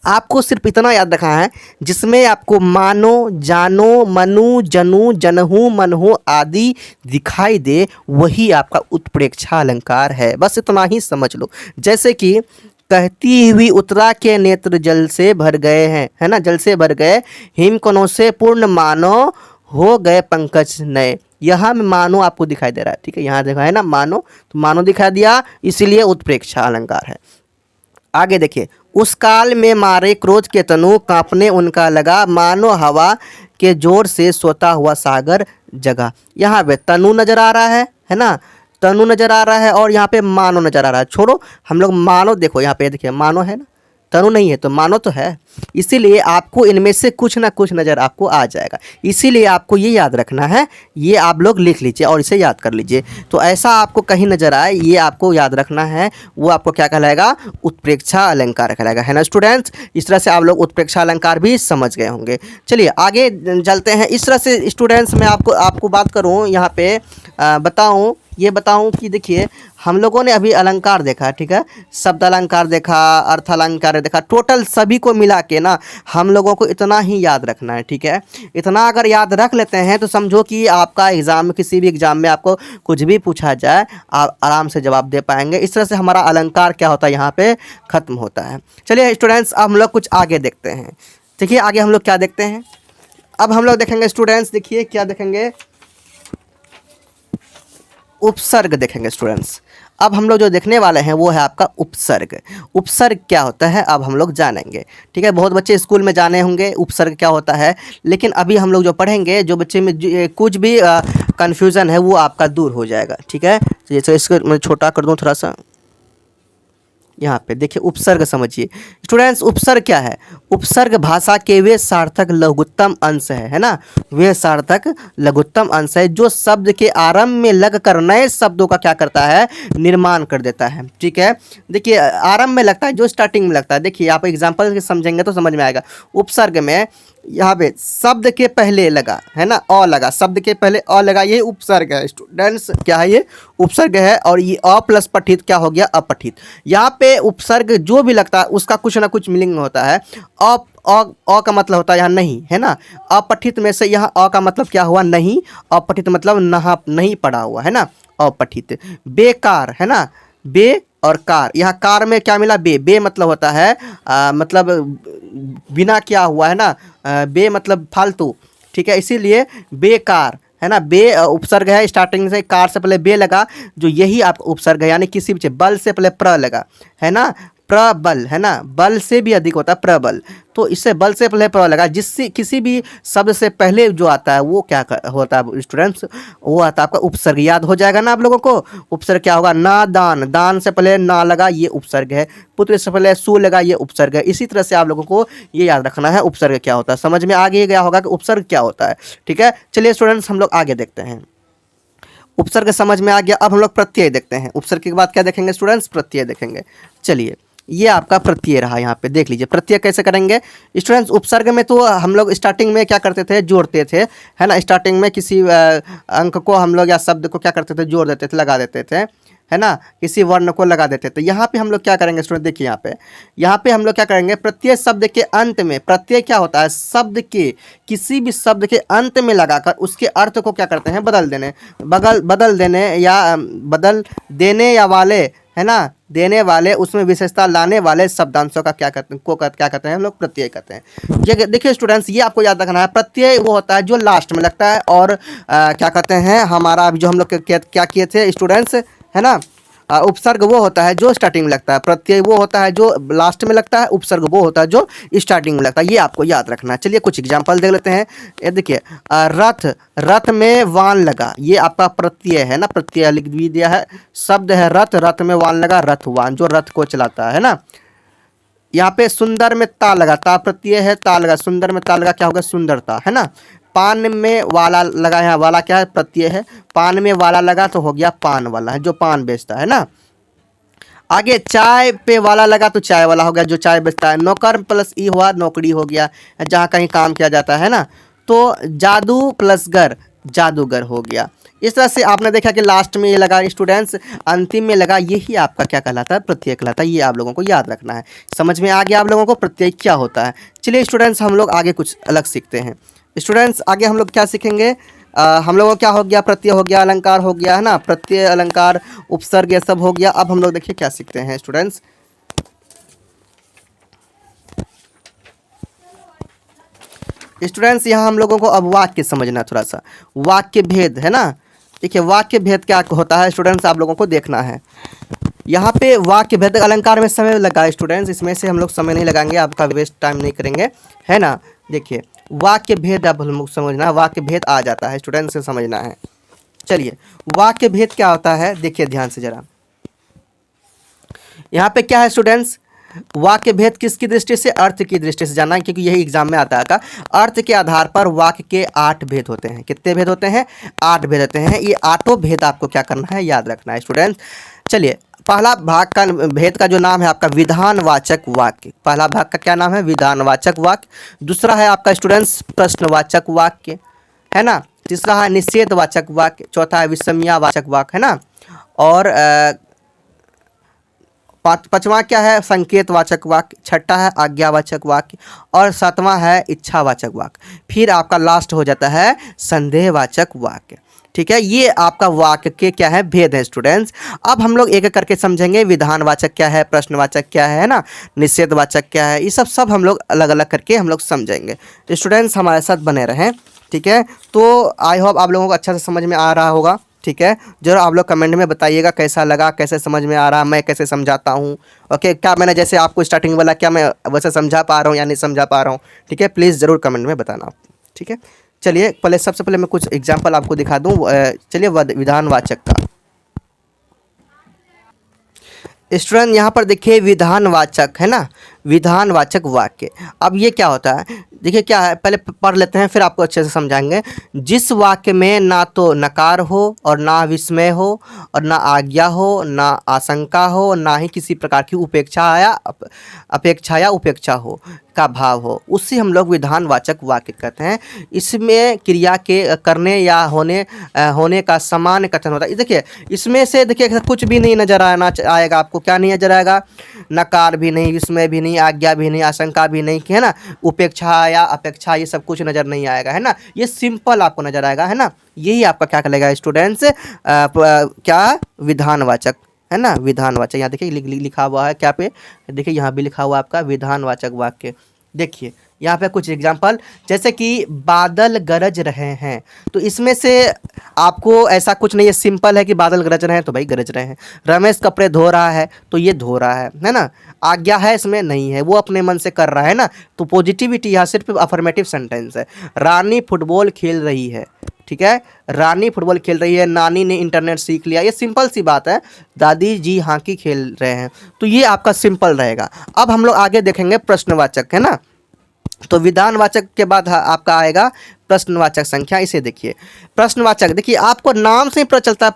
आपको सिर्फ इतना याद रखना है जिसमें आपको मानो, जानो, मनु, जनु, जनहु, मनहु आदि दिखाई दे, वही आपका उत्प्रेक्षा अलंकार है। बस इतना ही समझ लो। जैसे कि कहती हुई उत्तरा के नेत्र जल से भर गए हैं, है ना, जल से भर गए, हिमकणों से पूर्ण मानो हो गए पंकज नए। यहाँ में मानो आपको दिखाई दे रहा है, ठीक है, यहाँ देखा है ना मानो, तो मानो दिखा दिया, इसीलिए उत्प्रेक्षा अलंकार है। आगे देखिए, उस काल में मारे क्रोध के तनु कांपने उनका लगा, मानो हवा के जोर से सोता हुआ सागर जगा। यहाँ पे तनु नजर आ रहा है ना, तनु नजर आ रहा है और यहाँ पे मानो नजर आ रहा है। छोड़ो, हम लोग मानो, देखो यहाँ पे देखिए मानो है ना, तनु नहीं है तो मानो तो है। इसीलिए आपको इनमें से कुछ ना कुछ नज़र आपको आ जाएगा। इसीलिए आपको ये याद रखना है, ये आप लोग लिख लीजिए और इसे याद कर लीजिए। तो ऐसा आपको कहीं नज़र आए, ये आपको याद रखना है, वो आपको क्या कहलाएगा, उत्प्रेक्षा अलंकार कहलाएगा, है ना स्टूडेंट्स। इस तरह से आप लोग उत्प्रेक्षा अलंकार भी समझ गए होंगे। चलिए आगे चलते हैं। इस तरह से स्टूडेंट्स मैं आपको बात करूँ यहाँ पे, बताऊं कि देखिए हम लोगों ने अभी अलंकार देखा, ठीक है, शब्द अलंकार देखा, अर्थ अलंकार देखा, टोटल सभी को मिला के ना हम लोगों को इतना ही याद रखना है, ठीक है। इतना अगर याद रख लेते हैं तो समझो कि आपका एग्जाम में, किसी भी एग्जाम में आपको कुछ भी पूछा जाए आप आराम से जवाब दे पाएंगे। इस तरह से हमारा अलंकार क्या होता है, यहाँ पे ख़त्म होता है। चलिए स्टूडेंट्स, अब हम लोग कुछ आगे देखते हैं। देखिए आगे हम लोग क्या देखते हैं, अब हम लोग देखेंगे स्टूडेंट्स, देखिए क्या देखेंगे, उपसर्ग देखेंगे स्टूडेंट्स। अब हम लोग जो देखने वाले हैं वो है आपका उपसर्ग। उपसर्ग क्या होता है अब हम लोग जानेंगे, ठीक है। बहुत बच्चे स्कूल में जाने होंगे उपसर्ग क्या होता है, लेकिन अभी हम लोग जो पढ़ेंगे, जो बच्चे में कुछ भी कन्फ्यूज़न है वो आपका दूर हो जाएगा, ठीक है। जैसे इसको मैं छोटा कर दूँ थोड़ा सा, यहाँ पे देखिए उपसर्ग समझिए स्टूडेंट्स। उपसर्ग क्या है, उपसर्ग भाषा के वे सार्थक लघुत्तम अंश है ना, वे सार्थक लघुत्तम अंश है जो शब्द के आरंभ में लगकर नए शब्दों का क्या करता है, निर्माण कर देता है, ठीक है। देखिए आरंभ में लगता है, जो स्टार्टिंग में लगता है। देखिए आप एग्जाम्पल समझेंगे तो समझ में आएगा। उपसर्ग में यहाँ पे शब्द के पहले लगा, है ना, अ लगा, शब्द के पहले अ लगा, ये उपसर्ग है स्टूडेंट्स। क्या है ये, उपसर्ग है। और ये अ प्लस पठित क्या हो गया, अपठित। यहाँ पे उपसर्ग जो भी लगता है उसका कुछ ना कुछ मीनिंग होता है। अ का मतलब होता है यहाँ नहीं, है ना। अपठित में से यहाँ अ का मतलब क्या हुआ, नहीं। अपठित मतलब नहीं पढ़ा हुआ, है ना, अपठित। बेकार, है ना, बे और कार, यहाँ कार में क्या मिला, बे मतलब होता है मतलब बिना क्या हुआ, है ना, बे मतलब फालतू, ठीक है, इसीलिए बेकार, है ना। बे उपसर्ग है, स्टार्टिंग से कार से पहले बे लगा, जो यही आपका उपसर्ग है। यानी किसी भी बल से पहले प्र लगा, है ना, प्रबल, है ना, बल से भी अधिक होता है प्रबल, तो इससे बल से पहले प्र लगा। जिससे किसी भी शब्द से पहले जो आता है वो क्या होता है स्टूडेंट्स, वो आता है आपका उपसर्ग। याद हो जाएगा ना आप लोगों को। उपसर्ग क्या होगा, ना दान, दान से पहले ना लगा, ये उपसर्ग है। पुत्र से पहले सु लगा, ये उपसर्ग है। इसी तरह से आप लोगों को ये याद रखना है उपसर्ग क्या होता है। समझ में आ गया होगा कि उपसर्ग क्या होता है, ठीक है। चलिए स्टूडेंट्स हम लोग आगे देखते हैं। उपसर्ग समझ में आ गया। अब हम लोग प्रत्यय देखते हैं। उपसर्ग के बाद क्या देखेंगे स्टूडेंट्स, प्रत्यय देखेंगे। चलिए ये आपका प्रत्यय रहा, यहाँ पे देख लीजिए प्रत्यय कैसे करेंगे स्टूडेंट्स। उपसर्ग में तो हम लोग स्टार्टिंग में क्या करते थे, जोड़ते थे, है ना। स्टार्टिंग में किसी अंक को हम लोग या शब्द को क्या करते थे, जोड़ देते थे, लगा देते थे, है ना, किसी वर्ण को लगा देते हैं। तो यहाँ पे हम लोग क्या करेंगे स्टूडेंट, देखिए यहाँ पे हम लोग क्या करेंगे, प्रत्यय शब्द के अंत में, प्रत्यय क्या होता है, शब्द के किसी भी शब्द के अंत में लगाकर उसके अर्थ को क्या करते हैं, बदल देने या वाले, है ना, देने वाले, उसमें विशेषता लाने वाले शब्दांशों का क्या कहते हैं हम लोग, प्रत्यय कहते हैं। ये देखिए स्टूडेंट्स, ये आपको याद रखना है, प्रत्यय वो होता है जो लास्ट में लगता है, और क्या कहते हैं, हमारा जो हम लोग क्या किए थे स्टूडेंट्स, है ना, उपसर्ग वो होता है जो स्टार्टिंग में लगता है, प्रत्यय वो होता है जो लास्ट में लगता है, उपसर्ग वो होता है जो स्टार्टिंग में लगता है। ये आपको याद रखना है। चलिए कुछ एग्जांपल देख लेते हैं। ये देखिए, रथ में वान लगा, ये आपका प्रत्यय है ना, प्रत्यय लिख भी दिया है। शब्द है रथ में वान लगा, रथवान, जो रथ को चलाता है ना। यहाँ पे सुंदर में ता लगा, ता प्रत्यय है, ता लगा, सुंदर में ता लगा, क्या होगा, सुंदरता, है ना। पान में वाला लगा, यहाँ वाला क्या है, प्रत्यय है, पान में वाला लगा तो हो गया पान वाला, है जो पान बेचता है ना। आगे चाय पे वाला लगा तो चाय वाला हो गया, जो चाय बेचता है। नौकर प्लस ई हुआ, नौकरी हो गया, जहाँ कहीं काम किया जाता है ना। तो जादू प्लस गर, जादूगर हो गया। इस तरह से आपने देखा कि लास्ट में ये लगा स्टूडेंट्स, अंतिम में लगा, यही आपका क्या कहलाता है, प्रत्यय कहलाता है। ये आप लोगों को याद रखना है। समझ में आ गया आप लोगों को प्रत्यय क्या होता है। चलिए स्टूडेंट्स, हम लोग आगे कुछ अलग सीखते हैं। स्टूडेंट्स आगे हम लोग क्या सीखेंगे, हम लोगों को क्या हो गया, प्रत्यय हो गया, अलंकार हो गया, है ना, प्रत्यय अलंकार उपसर्ग ये सब हो गया। अब हम लोग देखिए क्या सीखते हैं स्टूडेंट्स। यहाँ हम लोगों को अब वाक्य समझना, थोड़ा सा वाक्य भेद, है ना। देखिए वाक्य भेद क्या होता है स्टूडेंट्स, आप लोगों को देखना है। यहाँ पे वाक्य भेद अलंकार में समय लगा स्टूडेंट्स, इसमें से हम लोग समय नहीं लगाएंगे, आपका वेस्ट टाइम नहीं करेंगे, है ना। देखिए वाक्य भेद अब हम लोग समझना, वाक्य भेद आ जाता है स्टूडेंट्स से समझना है। चलिए वाक्य भेद क्या होता है, देखिए ध्यान से जरा। यहाँ पे क्या है स्टूडेंट्स, वाक्य भेद किसकी दृष्टि से, अर्थ की दृष्टि से जानना है, क्योंकि यही एग्जाम में आता है। अर्थ के आधार पर वाक्य के 8 भेद होते हैं। कितने भेद होते हैं, 8 भेद होते हैं। ये 8 भेद आपको क्या करना है, याद रखना है स्टूडेंट्स। चलिए पहला भाग का भेद का जो नाम है आपका विधानवाचक वाक्य, पहला भाग का क्या नाम है, विधानवाचक वाक्य। दूसरा है आपका स्टूडेंट्स प्रश्नवाचक वाक्य, है ना। तीसरा है निषेधवाचक वाक्य। चौथा है विषम्यावाचक वाक्य, है ना। और पांचवा क्या है, संकेतवाचक वाक्य। छठा है आज्ञावाचक वाक्य, और सातवां है इच्छावाचक वाक्य। फिर आपका लास्ट हो जाता है संदेहवाचक वाक्य। ठीक है, ये आपका वाक्य के क्या है, भेद है स्टूडेंट्स। अब हम लोग एक एक करके समझेंगे, विधानवाचक क्या है, प्रश्नवाचक क्या है ना, निषेधवाचक क्या है, ये सब हम लोग अलग अलग करके हम लोग समझेंगे। स्टूडेंट्स हमारे साथ बने रहें, ठीक है। तो आई होप आप लोगों को अच्छा से समझ में आ रहा होगा, ठीक है। जरूर आप लोग कमेंट में बताइएगा कैसा लगा, कैसे समझ में आ रहा, मैं कैसे समझाता हूँ। ओके, क्या मैंने जैसे आपको स्टार्टिंग वाला, क्या मैं वैसे समझा पा रहा हूँ या नहीं समझा पा रहा हूँ, ठीक है। प्लीज़ ज़रूर कमेंट में बताना, ठीक है। चलिए सबसे पहले मैं कुछ एग्जाम्पल आपको दिखा दूँ। चलिए विधानवाचक का स्टूडेंट, यहाँ पर देखिए विधानवाचक, है ना, विधानवाचक वाक्य। अब ये क्या होता है, देखिए क्या है, पहले पढ़ लेते हैं फिर आपको अच्छे से समझाएंगे। जिस वाक्य में ना तो नकार हो और ना विस्मय हो और ना आज्ञा हो, ना आशंका हो, ना ही किसी प्रकार की अपेक्षा या उपेक्षा हो का भाव हो, उससे हम लोग विधानवाचक वाक्य कहते हैं। इसमें क्रिया के करने या होने का समान कथन होता है। देखिए इसमें से देखिए कुछ भी नहीं नजर आएगा आपको, क्या नहीं नजर आएगा, नकार भी नहीं, विस्मय भी नहीं, आज्ञा भी नहीं, आशंका भी नहीं, है ना, उपेक्षा या अपेक्षा, ये सब कुछ नज़र नहीं आएगा, है ना। ये सिंपल आपको नज़र आएगा, है ना। यही आपका क्या कहलाएगा स्टूडेंट्स, क्या, विधानवाचक, है ना, विधानवाचक। यहाँ देखिए लिखा हुआ है क्या पे, देखिए यहाँ भी लिखा हुआ आपका विधानवाचक वाक्य। देखिए यहाँ पे कुछ एग्जांपल, जैसे कि बादल गरज रहे हैं, तो इसमें से आपको ऐसा कुछ नहीं है, सिंपल है कि बादल गरज रहे हैं तो भाई गरज रहे हैं। रमेश कपड़े धो रहा है तो ये धो रहा है ना। आज्ञा है इसमें नहीं है, वो अपने मन से कर रहा है ना, तो पॉजिटिविटी यहाँ सिर्फ अफर्मेटिव सेंटेंस है। रानी फुटबॉल खेल रही है, ठीक है, रानी फुटबॉल खेल रही है। नानी ने इंटरनेट सीख लिया, ये सिंपल सी बात है। दादी जी हॉकी खेल रहे हैं, तो ये आपका सिंपल रहेगा। अब हम लोग आगे देखेंगे प्रश्नवाचक, है ना। तो विधानवाचक के बाद आपका आएगा प्रश्नवाचक संख्या। इसे देखिए, प्रश्नवाचक, देखिए आपको नाम से ही पता चलता है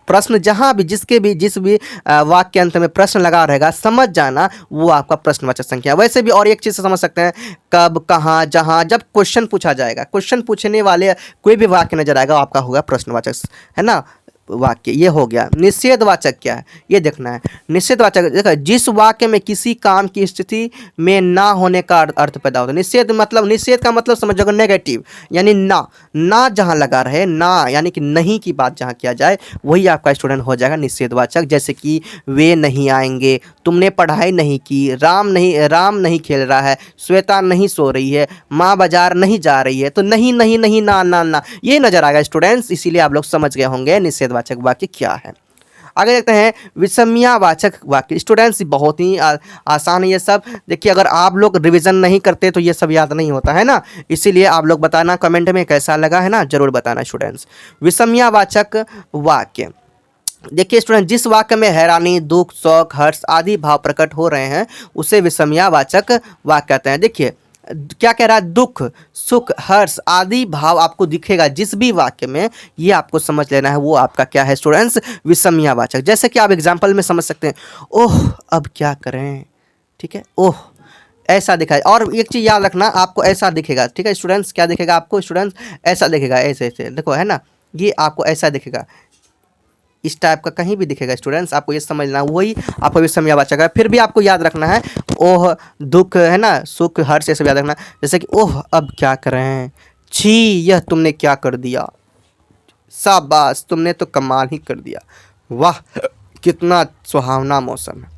प्रश्न जहाँ भी जिस भी वाक्य अंत में प्रश्न लगा रहेगा, समझ जाना वो आपका प्रश्नवाचक संख्या। वैसे भी और एक चीज़ से समझ सकते हैं, कब, कहाँ, जहाँ, जब क्वेश्चन पूछा जाएगा, क्वेश्चन पूछने वाले कोई भी वाक्य नजर आएगा आपका होगा प्रश्नवाचक, है ना। वाक्य, ये हो गया। निषेधवाचक क्या है ये देखना है। निषेधवाचक देखो, जिस वाक्य में किसी काम की स्थिति में ना होने का अर्थ पैदा होता है। निषेध मतलब, निषेध का मतलब समझोगे नेगेटिव, यानी ना जहाँ लगा रहे, ना यानी कि नहीं की बात जहाँ किया जाए, वही आपका स्टूडेंट हो जाएगा निषेधवाचक। जैसे कि वे नहीं आएंगे, तुमने पढ़ाई नहीं की, राम नहीं खेल रहा है, श्वेता नहीं सो रही है, माँ बाजार नहीं जा रही है। तो नहीं नहीं नहीं, ना ये नजर आएगा स्टूडेंट्स। इसीलिए आप लोग समझ गए होंगे निषेधवाचक वाक्य क्या है। आगे देखते हैं विषम्यावाचक वाक्य। स्टूडेंट्स बहुत ही आसान है ये सब। देखिए, अगर आप लोग रिवीजन नहीं करते तो ये सब याद नहीं होता है ना, इसीलिए आप लोग बताना कमेंट में कैसा लगा है ना, जरूर बताना स्टूडेंट्स। विषम्यावाचक वाक्य देखिए स्टूडेंट, जिस वाक्य में हैरानी, दुख, शौक, हर्ष आदि भाव प्रकट हो रहे हैं उसे विषम्यावाचक वाक्य कहते हैं। देखिए क्या कह रहा है, दुख, सुख, हर्ष आदि भाव आपको दिखेगा जिस भी वाक्य में, ये आपको समझ लेना है, वो आपका क्या है स्टूडेंट्स, विषम्यावाचक। जैसे कि आप एग्जाम्पल में समझ सकते हैं, ओह अब क्या करें, ठीक है, ओह ऐसा दिखाए। और एक चीज़ याद रखना, आपको ऐसा दिखेगा, ठीक है स्टूडेंट्स, क्या दिखेगा आपको स्टूडेंट्स, ऐसा दिखेगा, ऐसे ऐसे देखो है ना, ये आपको ऐसा दिखेगा, इस टाइप का कहीं भी दिखेगा स्टूडेंट्स, आपको ये समझना, वही आपको विषम्यावाचक है। फिर भी आपको याद रखना है, ओह दुख है ना, सुख, हर्ष, ये सब याद रखना। जैसे कि ओह अब क्या करें, छी यह तुमने क्या कर दिया, शाबाश तुमने तो कमाल ही कर दिया, वाह कितना सुहावना मौसम है,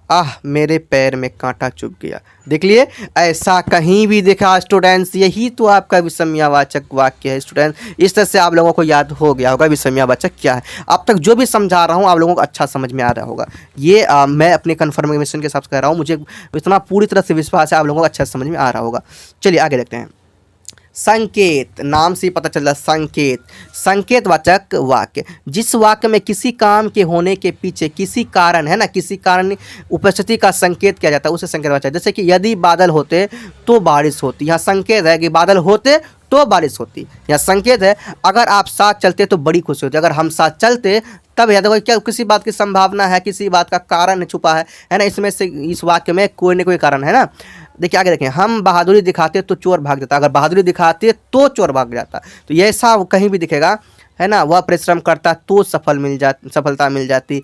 आह मेरे पैर में कांटा चुभ गया। देख लिए, ऐसा कहीं भी देखा स्टूडेंट्स, यही तो आपका विषम्यावाचक वाक्य है स्टूडेंट्स। इस तरह से आप लोगों को याद हो गया होगा विषम्यावाचक क्या है। अब तक जो भी समझा रहा हूँ आप लोगों को अच्छा समझ में आ रहा होगा। ये मैं अपने कन्फर्मेशन के हिसाब से कह रहा हूँ, मुझे इतना पूरी तरह से विश्वास है आप लोगों को अच्छा समझ में आ रहा होगा। चलिए आगे देखते हैं। संकेत, नाम से पता चल रहा, संकेत, संकेतवाचक वाक्य, जिस वाक्य में किसी काम के होने के पीछे किसी कारण है ना, किसी कारण उपस्थिति का संकेत किया जाता है उसे संकेतवाचक। जैसे कि यदि बादल होते तो बारिश होती, यहाँ संकेत है कि बादल होते तो बारिश होती, या संकेत है अगर आप साथ चलते तो बड़ी खुशी होती, अगर हम साथ चलते तब याद देखो क्या किसी बात की संभावना है, किसी बात का कारण छुपा है ना, इसमें से इस वाक्य में कोई न कोई कारण है ना। देखिए आगे देखें, हम बहादुरी दिखाते तो चोर भाग जाता, अगर बहादुरी दिखाते तो चोर भाग जाता, तो ये ऐसा कहीं भी दिखेगा है ना। वह परिश्रम करता तो सफलता मिल जाती,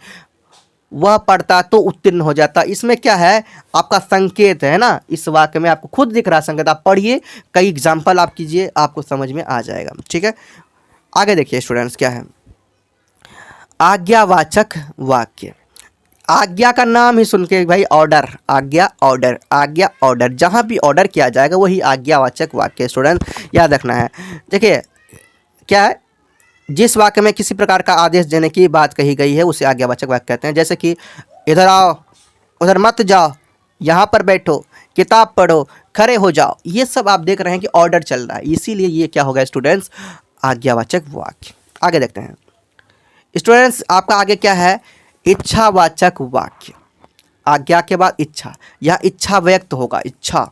वह पढ़ता तो उत्तीर्ण हो जाता। इसमें क्या है आपका संकेत है ना, इस वाक्य में आपको खुद दिख रहा है संकेत। आप पढ़िए, कई एग्जाम्पल आप कीजिए, आपको समझ में आ जाएगा, ठीक है। आगे देखिए स्टूडेंट्स क्या है, आज्ञावाचक वाक्य। आज्ञा का नाम ही सुन के भाई, ऑर्डर, आज्ञा ऑर्डर, आज्ञा ऑर्डर, जहाँ भी ऑर्डर किया जाएगा वही आज्ञावाचक वाक्य स्टूडेंट, याद रखना है। देखिए क्या है, जिस वाक्य में किसी प्रकार का आदेश देने की बात कही गई है उसे आज्ञावाचक वाक्य कहते हैं। जैसे कि इधर आओ, उधर मत जाओ, यहाँ पर बैठो, किताब पढ़ो, खड़े हो जाओ, ये सब आप देख रहे हैं कि ऑर्डर चल रहा है, इसीलिए ये क्या होगा स्टूडेंट्स, आज्ञावाचक वाक्य। आगे देखते हैं स्टूडेंट्स, आपका आगे क्या है, इच्छावाचक वाक्य। आज्ञा के बाद इच्छा, यह इच्छा व्यक्त होगा, इच्छा।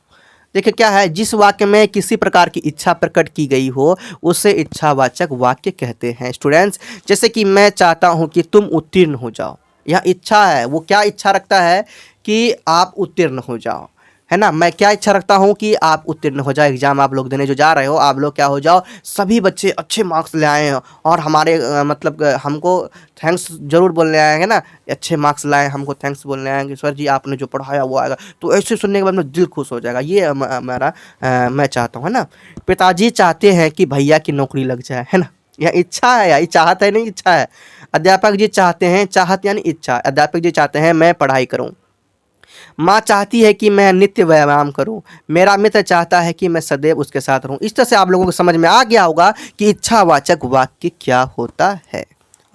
देखिए क्या है, जिस वाक्य में किसी प्रकार की इच्छा प्रकट की गई हो उसे इच्छावाचक वाक्य कहते हैं स्टूडेंट्स। जैसे कि मैं चाहता हूं कि तुम उत्तीर्ण हो जाओ, यह इच्छा है, वो क्या इच्छा रखता है कि आप उत्तीर्ण हो जाओ, है ना। मैं क्या इच्छा रखता हूँ कि आप उत्तीर्ण हो जाओ, एग्जाम आप लोग देने जो जा रहे हो, आप लोग क्या हो जाओ, सभी बच्चे अच्छे मार्क्स ले आए हैं और हमारे मतलब हमको थैंक्स जरूर बोलने आएंगे ना, अच्छे मार्क्स लाए हमको थैंक्स बोलने आएंगे, सर जी आपने जो पढ़ाया वो आएगा, तो ऐसे सुनने के बाद में दिल खुश हो जाएगा। ये हमारा मैं चाहता हूँ, है ना। पिताजी चाहते हैं कि भैया की नौकरी लग जाए, है ना, यह इच्छा है, यह चाहत है नहीं, इच्छा है। अध्यापक जी चाहते हैं, चाहत यानी इच्छा, अध्यापक जी चाहते हैं मैं पढ़ाई करूँ। माँ चाहती है कि मैं नित्य व्यायाम करूं, मेरा मित्र चाहता है कि मैं सदैव उसके साथ रहूं। इस तरह से आप लोगों को समझ में आ गया होगा कि इच्छावाचक वाक्य क्या होता है।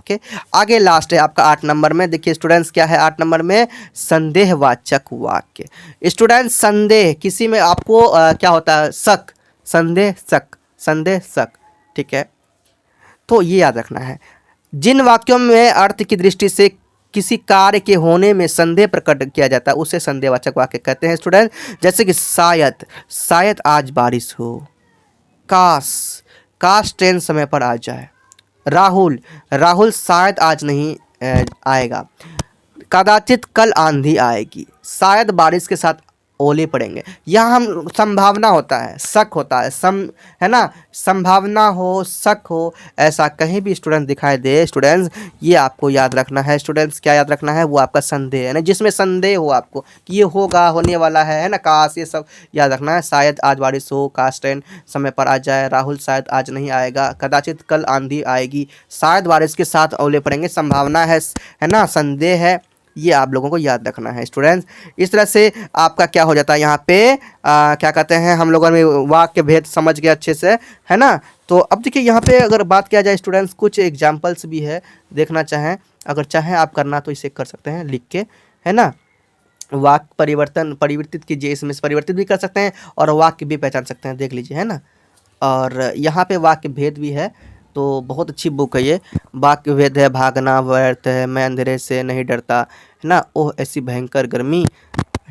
ओके, आगे लास्ट है आपका 8 नंबर में। देखिए स्टूडेंट्स क्या है 8 नंबर में, संदेहवाचक वाक्य। स्टूडेंट्स संदेह, किसी में आपको क्या होता है, शक, संदेह शक, संदेह शक, ठीक है। तो ये याद रखना है, जिन वाक्यों में अर्थ की दृष्टि से किसी कार्य के होने में संदेह प्रकट किया जाता है उसे संदेहवाचक वाक्य कहते हैं स्टूडेंट। जैसे कि शायद, शायद आज बारिश हो, काश, काश ट्रेन समय पर आ जाए, राहुल, राहुल शायद आज नहीं आएगा, कदाचित कल आंधी आएगी, शायद बारिश के साथ ओले पड़ेंगे। यहाँ हम संभावना होता है, शक होता है, है ना, संभावना हो, शक हो, ऐसा कहीं भी स्टूडेंट दिखाई दे स्टूडेंट्स, ये आपको याद रखना है स्टूडेंट्स। क्या याद रखना है? वो आपका संदेह है ना, जिसमें संदेह हो आपको कि ये होगा, होने वाला है ना, काश, ये सब याद रखना है। शायद आज बारिश हो, काश ट्रेन समय पर आ जाए, राहुल शायद आज नहीं आएगा, कदाचित कल आंधी आएगी, शायद बारिश के साथ ओले पड़ेंगे, संभावना है ना, संदेह है, ये आप लोगों को याद रखना है स्टूडेंट्स। इस तरह से आपका क्या हो जाता है यहाँ पे क्या कहते हैं, हम लोगों ने वाक्य भेद समझ गए अच्छे से, है ना। तो अब देखिए यहाँ पे अगर बात किया जाए स्टूडेंट्स, कुछ एग्जाम्पल्स भी है, देखना चाहें, अगर चाहें आप करना तो इसे कर सकते हैं लिख के, है ना। वाक्य परिवर्तित कीजिए, इसमें से परिवर्तित भी कर सकते हैं और वाक्य भी पहचान सकते हैं, देख लीजिए, है ना। और यहाँ पे वाक्य भेद भी है, तो बहुत अच्छी बुक है ये। वाक्य भेद है, भागना व्यर्थ है, मैं अंधेरे से नहीं डरता, है ना, ओह ऐसी भयंकर गर्मी,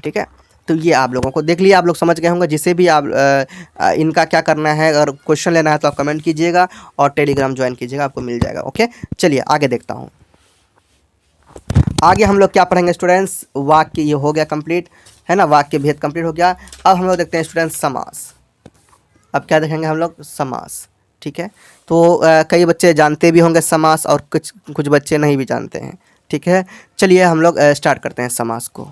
ठीक है। तो ये आप लोगों को देख लिया, आप लोग समझ गए होंगे। जिसे भी आप इनका क्या करना है, अगर क्वेश्चन लेना है तो आप कमेंट कीजिएगा और टेलीग्राम ज्वाइन कीजिएगा, आपको मिल जाएगा। ओके, चलिए आगे देखता हूँ। आगे हम लोग क्या पढ़ेंगे स्टूडेंट्स, वाक्य ये हो गया कंप्लीट, है ना, वाक्य भेद कंप्लीट हो गया। अब हम लोग देखते हैं स्टूडेंट्स समास। अब क्या देखेंगे हम लोग, समास, ठीक है। तो कई बच्चे जानते भी होंगे समास और कुछ बच्चे नहीं भी जानते हैं, ठीक है। चलिए हम लोग स्टार्ट करते हैं समास को।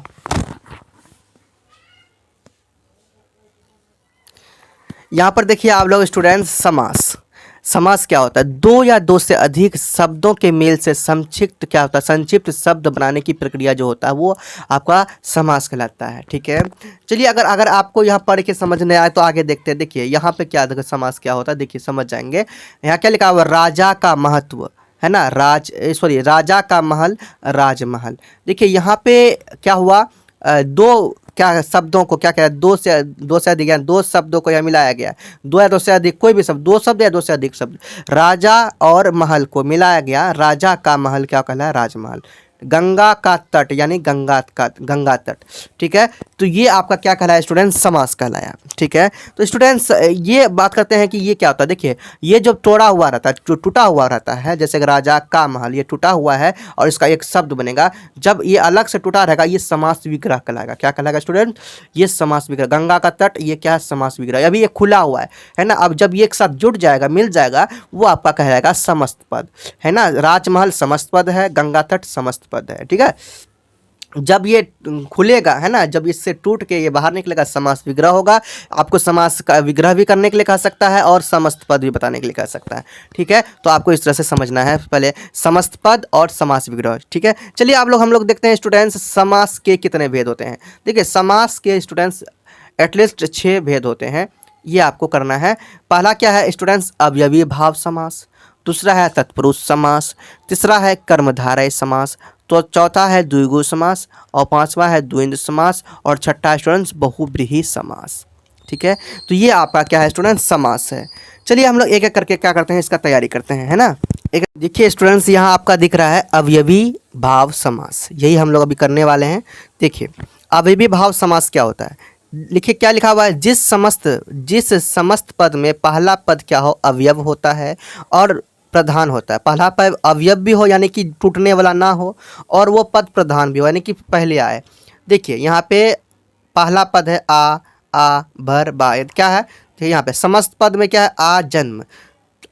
यहाँ पर देखिए आप लोग स्टूडेंट्स, समास, समास क्या होता है? दो या दो से अधिक शब्दों के मेल से संक्षिप्त क्या होता है, संक्षिप्त शब्द बनाने की प्रक्रिया जो होता है वो आपका समास कहलाता है, ठीक है। चलिए अगर आपको यहाँ पढ़ के समझ नहीं आए तो आगे देखते हैं। देखिए यहाँ पे क्या समास क्या होता है, देखिए समझ जाएंगे। यहाँ क्या लिखा हुआ, राजा का महत्व, है ना, राजा का महल, राजमहल। देखिए यहाँ पे क्या हुआ, दो क्या शब्दों को क्या कह, दो से अधिक या दो शब्दों को यहाँ मिलाया गया, दो या दो से अधिक, कोई भी शब्द, दो शब्द या दो से अधिक शब्द, राजा और महल को मिलाया गया, राजा का महल क्या कहलाया, राजमहल। गंगा का तट यानी गंगा तट, ठीक है। तो ये आपका क्या कहलाया स्टूडेंट्स, समास कहलाया, ठीक है। तो स्टूडेंट्स ये बात करते हैं कि ये क्या होता है। देखिए ये जो तोड़ा हुआ रहता है, जो टूटा हुआ रहता है, जैसे कि राजा का महल, ये टूटा हुआ है और इसका एक शब्द बनेगा, जब ये अलग से टूटा रहेगा ये समास विग्रह कहलाएगा। क्या कहलाएगा स्टूडेंट, ये समास विग्रह। गंगा का तट ये क्या है, समास विग्रह। अभी ये खुला हुआ है ना, अब जब ये एक साथ जुट जाएगा, मिल जाएगा, वो आपका कहलाएगा समस्त पद, है ना। राजमहल समस्त पद है, गंगा तट समस्त पद है, ठीक है। जब ये खुलेगा, है ना, जब इससे टूट के ये बाहर निकलेगा, समास विग्रह होगा। आपको समास का विग्रह भी करने के लिए कह सकता है और समस्त पद भी बताने के लिए कह सकता है, ठीक है। तो आपको इस तरह से समझना है पहले, समस्त पद और समास विग्रह, ठीक है। चलिए हम लोग देखते हैं स्टूडेंट्स, समास के कितने भेद होते हैं। देखिए समास के स्टूडेंट्स एटलीस्ट 6 भेद होते हैं, ये आपको करना है। पहला क्या है स्टूडेंट्स, अवयवी भाव समास, दूसरा है तत्पुरुष समास, तीसरा है कर्मधारय समास, तो चौथा है द्विगु समास और पांचवा है द्वंद्व समास और छठा स्टूडेंट्स बहुव्रीहि समास, ठीक है। तो ये आपका क्या है स्टूडेंट्स, समास है। चलिए हम लोग एक एक करके क्या करते हैं, इसका तैयारी करते हैं, है ना। एक देखिए स्टूडेंट्स, यहाँ आपका दिख रहा है अवयवी भाव समास, यही हम लोग अभी करने वाले हैं। देखिए अवयवी भाव समास क्या होता है, लिखिए क्या लिखा हुआ है, जिस समस्त पद में पहला पद क्या हो, अवयव होता है और प्रधान होता है। पहला पद अवयव भी हो यानी कि टूटने वाला ना हो, और वो पद प्रधान भी हो यानी कि पहले आए। देखिए यहाँ पे पहला पद है आ भर बा, क्या है, तो यहाँ पे समस्त पद में क्या है, आ जन्म,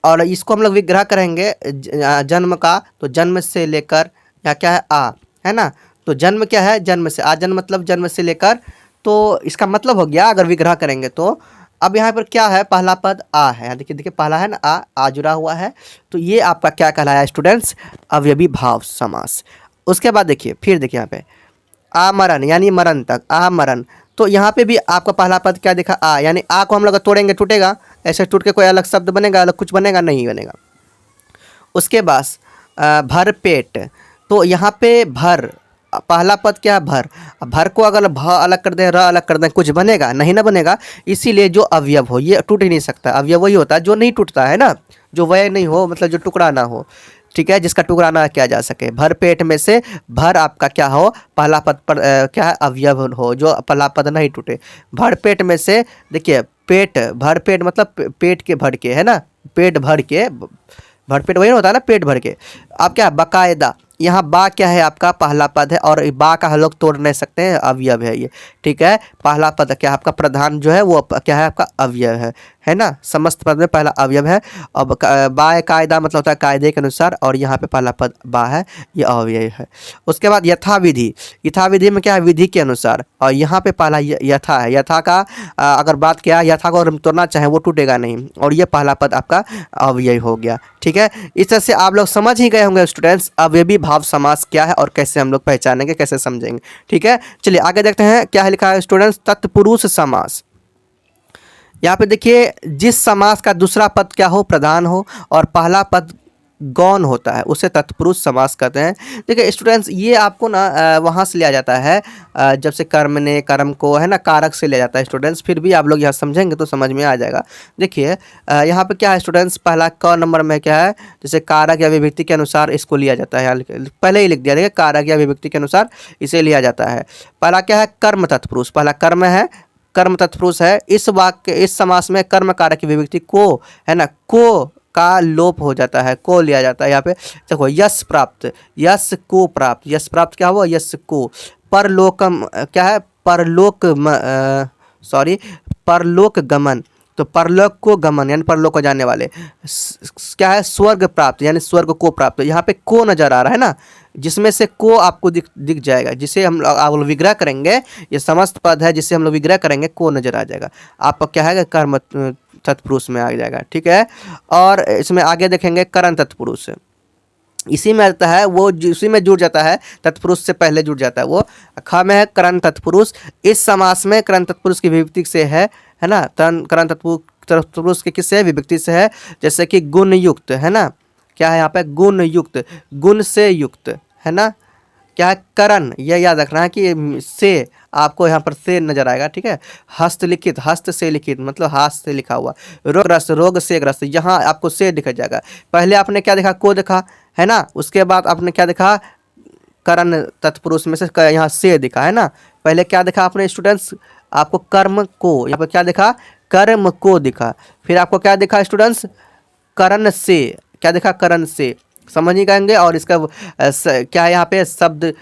और इसको हम लोग विग्रह करेंगे जन्म का, तो जन्म से लेकर या क्या है, आ, है ना। तो जन्म क्या है, जन्म से, आ जन्म मतलब जन्म से लेकर, तो इसका मतलब हो गया अगर विग्रह करेंगे तो। अब यहाँ पर क्या है, पहला पद आ है, देखिए पहला है ना, आ जुड़ा हुआ है, तो ये आपका क्या कहलाया स्टूडेंट्स, अवयवी भाव समास। उसके बाद देखिए फिर देखिए यहाँ पे आमरण यानी मरण तक, आमरण, तो यहाँ पे भी आपका पहला पद क्या देखा, आ, यानी आ को हम लोग तोड़ेंगे टूटेगा, ऐसे टूट के कोई अलग शब्द बनेगा, अलग कुछ बनेगा नहीं बनेगा। उसके बाद भर पेट, तो यहाँ पे भर, पहला पद क्या है, भर, भर को अगर भ अलग कर दें, र अलग कर दें, कुछ बनेगा नहीं, ना बनेगा। इसीलिए जो अवयव हो ये टूट ही नहीं सकता, अवयव वही होता है जो नहीं टूटता है ना, जो वय नहीं हो, मतलब जो टुकड़ा ना हो, ठीक है, जिसका टुकड़ा ना किया जा सके। भर पेट में से भर आपका क्या हो, पहला पद पर क्या है, अवयव हो, जो पहला पद नहीं टूटे। भर पेट में से देखिए पेट, भर पेट मतलब पेट के भर के, है ना, पेट भर के, भर पेट वही होता है ना, पेट भर के। अब क्या है, बकायदा, यहाँ बा क्या है आपका पहला पद है, और बा का हम लोग तोड़ नहीं सकते हैं, अवयव है ये, ठीक है। पहला पद क्या है आपका, प्रधान जो है वो क्या है आपका अवयव है ना, समस्त पद में पहला अवयव है। अब बा कायदा मतलब होता है कायदे के अनुसार, और यहाँ पे पहला पद बा है, ये अवयव है। उसके बाद यथाविधि, यथाविधि में क्या है, विधि के अनुसार, और यहाँ पे पहला यथा है। यथा का अगर बात किया, यथा को अगर हम तोड़ना चाहें वो टूटेगा नहीं, और ये पहला पद आपका अवयव हो गया, ठीक है। इस तरह से आप लोग समझ ही गए होंगे स्टूडेंट्स अवयवी भाव समास क्या है और कैसे हम लोग पहचानेंगे, कैसे समझेंगे, ठीक है। चलिए आगे देखते हैं क्या है लिखा है स्टूडेंट्स, तत्पुरुष समास। यहाँ पे देखिए, जिस समास का दूसरा पद क्या हो, प्रधान हो, और पहला पद गौण होता है, उसे तत्पुरुष समास कहते हैं। देखिए स्टूडेंट्स, ये आपको ना वहाँ से लिया जाता है, जब से कर्म ने कर्म को है ना कारक से लिया जाता है स्टूडेंट्स, फिर भी आप लोग यहाँ समझेंगे तो समझ में आ जाएगा। देखिए यहाँ पे क्या है स्टूडेंट्स, पहला क नंबर में क्या है, जैसे कारक या विभक्ति के अनुसार इसको लिया जाता है, पहले ही लिख दिया, देखिए कारक या विभक्ति के अनुसार इसे लिया जाता है। पहला क्या है, कर्म तत्पुरुष, पहला कर्म है, कर्म तत्पुरुष है। इस वाक्य, इस समास में कर्म कारक की विभक्ति को है ना, को का लोप हो जाता है, को लिया जाता है। यहाँ पे देखो, यश प्राप्त, यश को प्राप्त, यश प्राप्त क्या हुआ, यश को। परलोकम क्या है, परलोक सॉरी परलोक गमन, तो परलोक को गमन यानी परलोक को जाने वाले। क्या है, स्वर्ग प्राप्त यानी स्वर्ग को प्राप्त। यहाँ पे को नजर आ रहा है ना, जिसमें से को आपको दिख जाएगा, जिसे हम आप लोग विग्रह करेंगे, ये समस्त पद है, जिसे हम लोग विग्रह करेंगे को नजर आ जाएगा, आपका क्या है कर्म तत्पुरुष में आ जाएगा, ठीक है। और इसमें आगे देखेंगे करण तत्पुरुष, इसी में आता है वो, उसी में जुड़ जाता है, तत्पुरुष से पहले जुड़ जाता है वो। ख में है करण तत्पुरुष, इस समास में करण तत्पुरुष की विभक्ति से है ना, करण तत्पुरुष के किससे है, विभक्ति से है। जैसे कि गुण युक्त है ना, क्या है यहाँ पे, गुण युक्त, गुण से युक्त है ना। क्या है, करण, यह याद रखना है कि से आपको यहाँ पर से नजर आएगा, ठीक है। हस्तलिखित, हस्त से लिखित मतलब हाथ से लिखा हुआ। रोगग्रस्त, रोग से ग्रस्त, यहाँ आपको से दिखा जाएगा। पहले आपने क्या देखा, को देखा है ना, उसके बाद आपने क्या देखा, करण तत्पुरुष में से यहाँ से दिखा है ना। पहले क्या देखा आपने स्टूडेंट्स, आपको कर्म को, यहाँ पर क्या देखा, कर्म को दिखा। फिर आपको क्या दिखा स्टूडेंट्स, करण से, क्या देखा, करण से, समझ ही गएंगे। और इसका क्या है, यहाँ पे शब्द,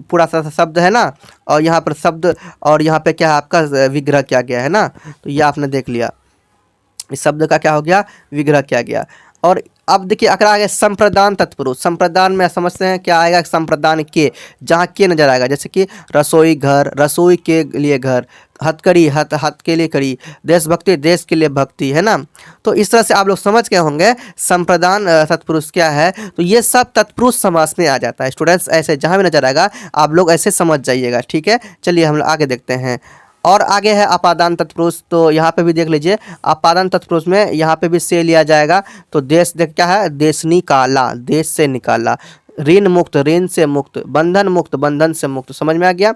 पूरा सा शब्द है ना, और यहाँ पर शब्द, और यहाँ पे क्या है आपका विग्रह किया गया है ना, तो ये आपने देख लिया, इस शब्द का क्या हो गया, विग्रह किया गया। और अब देखिए अगर आ गया संप्रदान तत्पुरुष, संप्रदान में समझते हैं क्या आएगा, संप्रदान के, जहाँ के नजर आएगा, जैसे कि रसोई घर, रसोई के लिए घर, हथकड़ी, हथ के लिए कड़ी, देशभक्ति, देश के लिए भक्ति है ना। तो इस तरह से आप लोग समझ गए होंगे संप्रदान तत्पुरुष क्या है। तो ये सब तत्पुरुष समास में आ जाता है स्टूडेंट्स, ऐसे जहाँ भी नजर आएगा आप लोग ऐसे समझ जाइएगा, ठीक है। चलिए हम लोग आगे देखते हैं। और आगे है अपादान तत्पुरुष, तो यहाँ पे भी देख लीजिए, अपादान तत्पुरुष में यहाँ पे भी से लिया जाएगा। तो देश देख क्या है, देश निकाला, देश से निकाला। ऋण मुक्त, ऋण से मुक्त। बंधन मुक्त, बंधन से मुक्त। समझ में आ गया।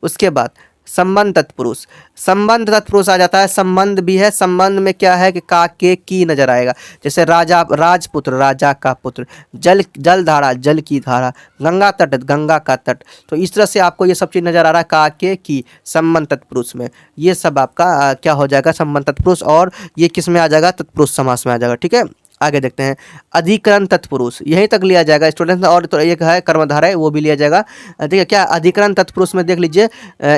उसके बाद संबंध तत्पुरुष, संबंध तत्पुरुष आ जाता है। संबंध भी है, संबंध में क्या है कि का के की नजर आएगा। जैसे राजा, राजपुत्र, राजा का पुत्र। जल, जल धारा, जल की धारा। गंगा तट, गंगा का तट। तो इस तरह से आपको ये सब चीज़ नजर आ रहा है का के की संबंध तत्पुरुष में। ये सब आपका क्या हो जाएगा, संबंध तत्पुरुष, और ये किस में आ जाएगा, तत्पुरुष समास में आ जाएगा, ठीक है। आगे देखते हैं अधिकरण तत्पुरुष, यहीं तक लिया जाएगा स्टूडेंट। और तो एक है कर्मधारय, वो भी लिया जाएगा। देखिए क्या अधिकरण तत्पुरुष में देख लीजिए,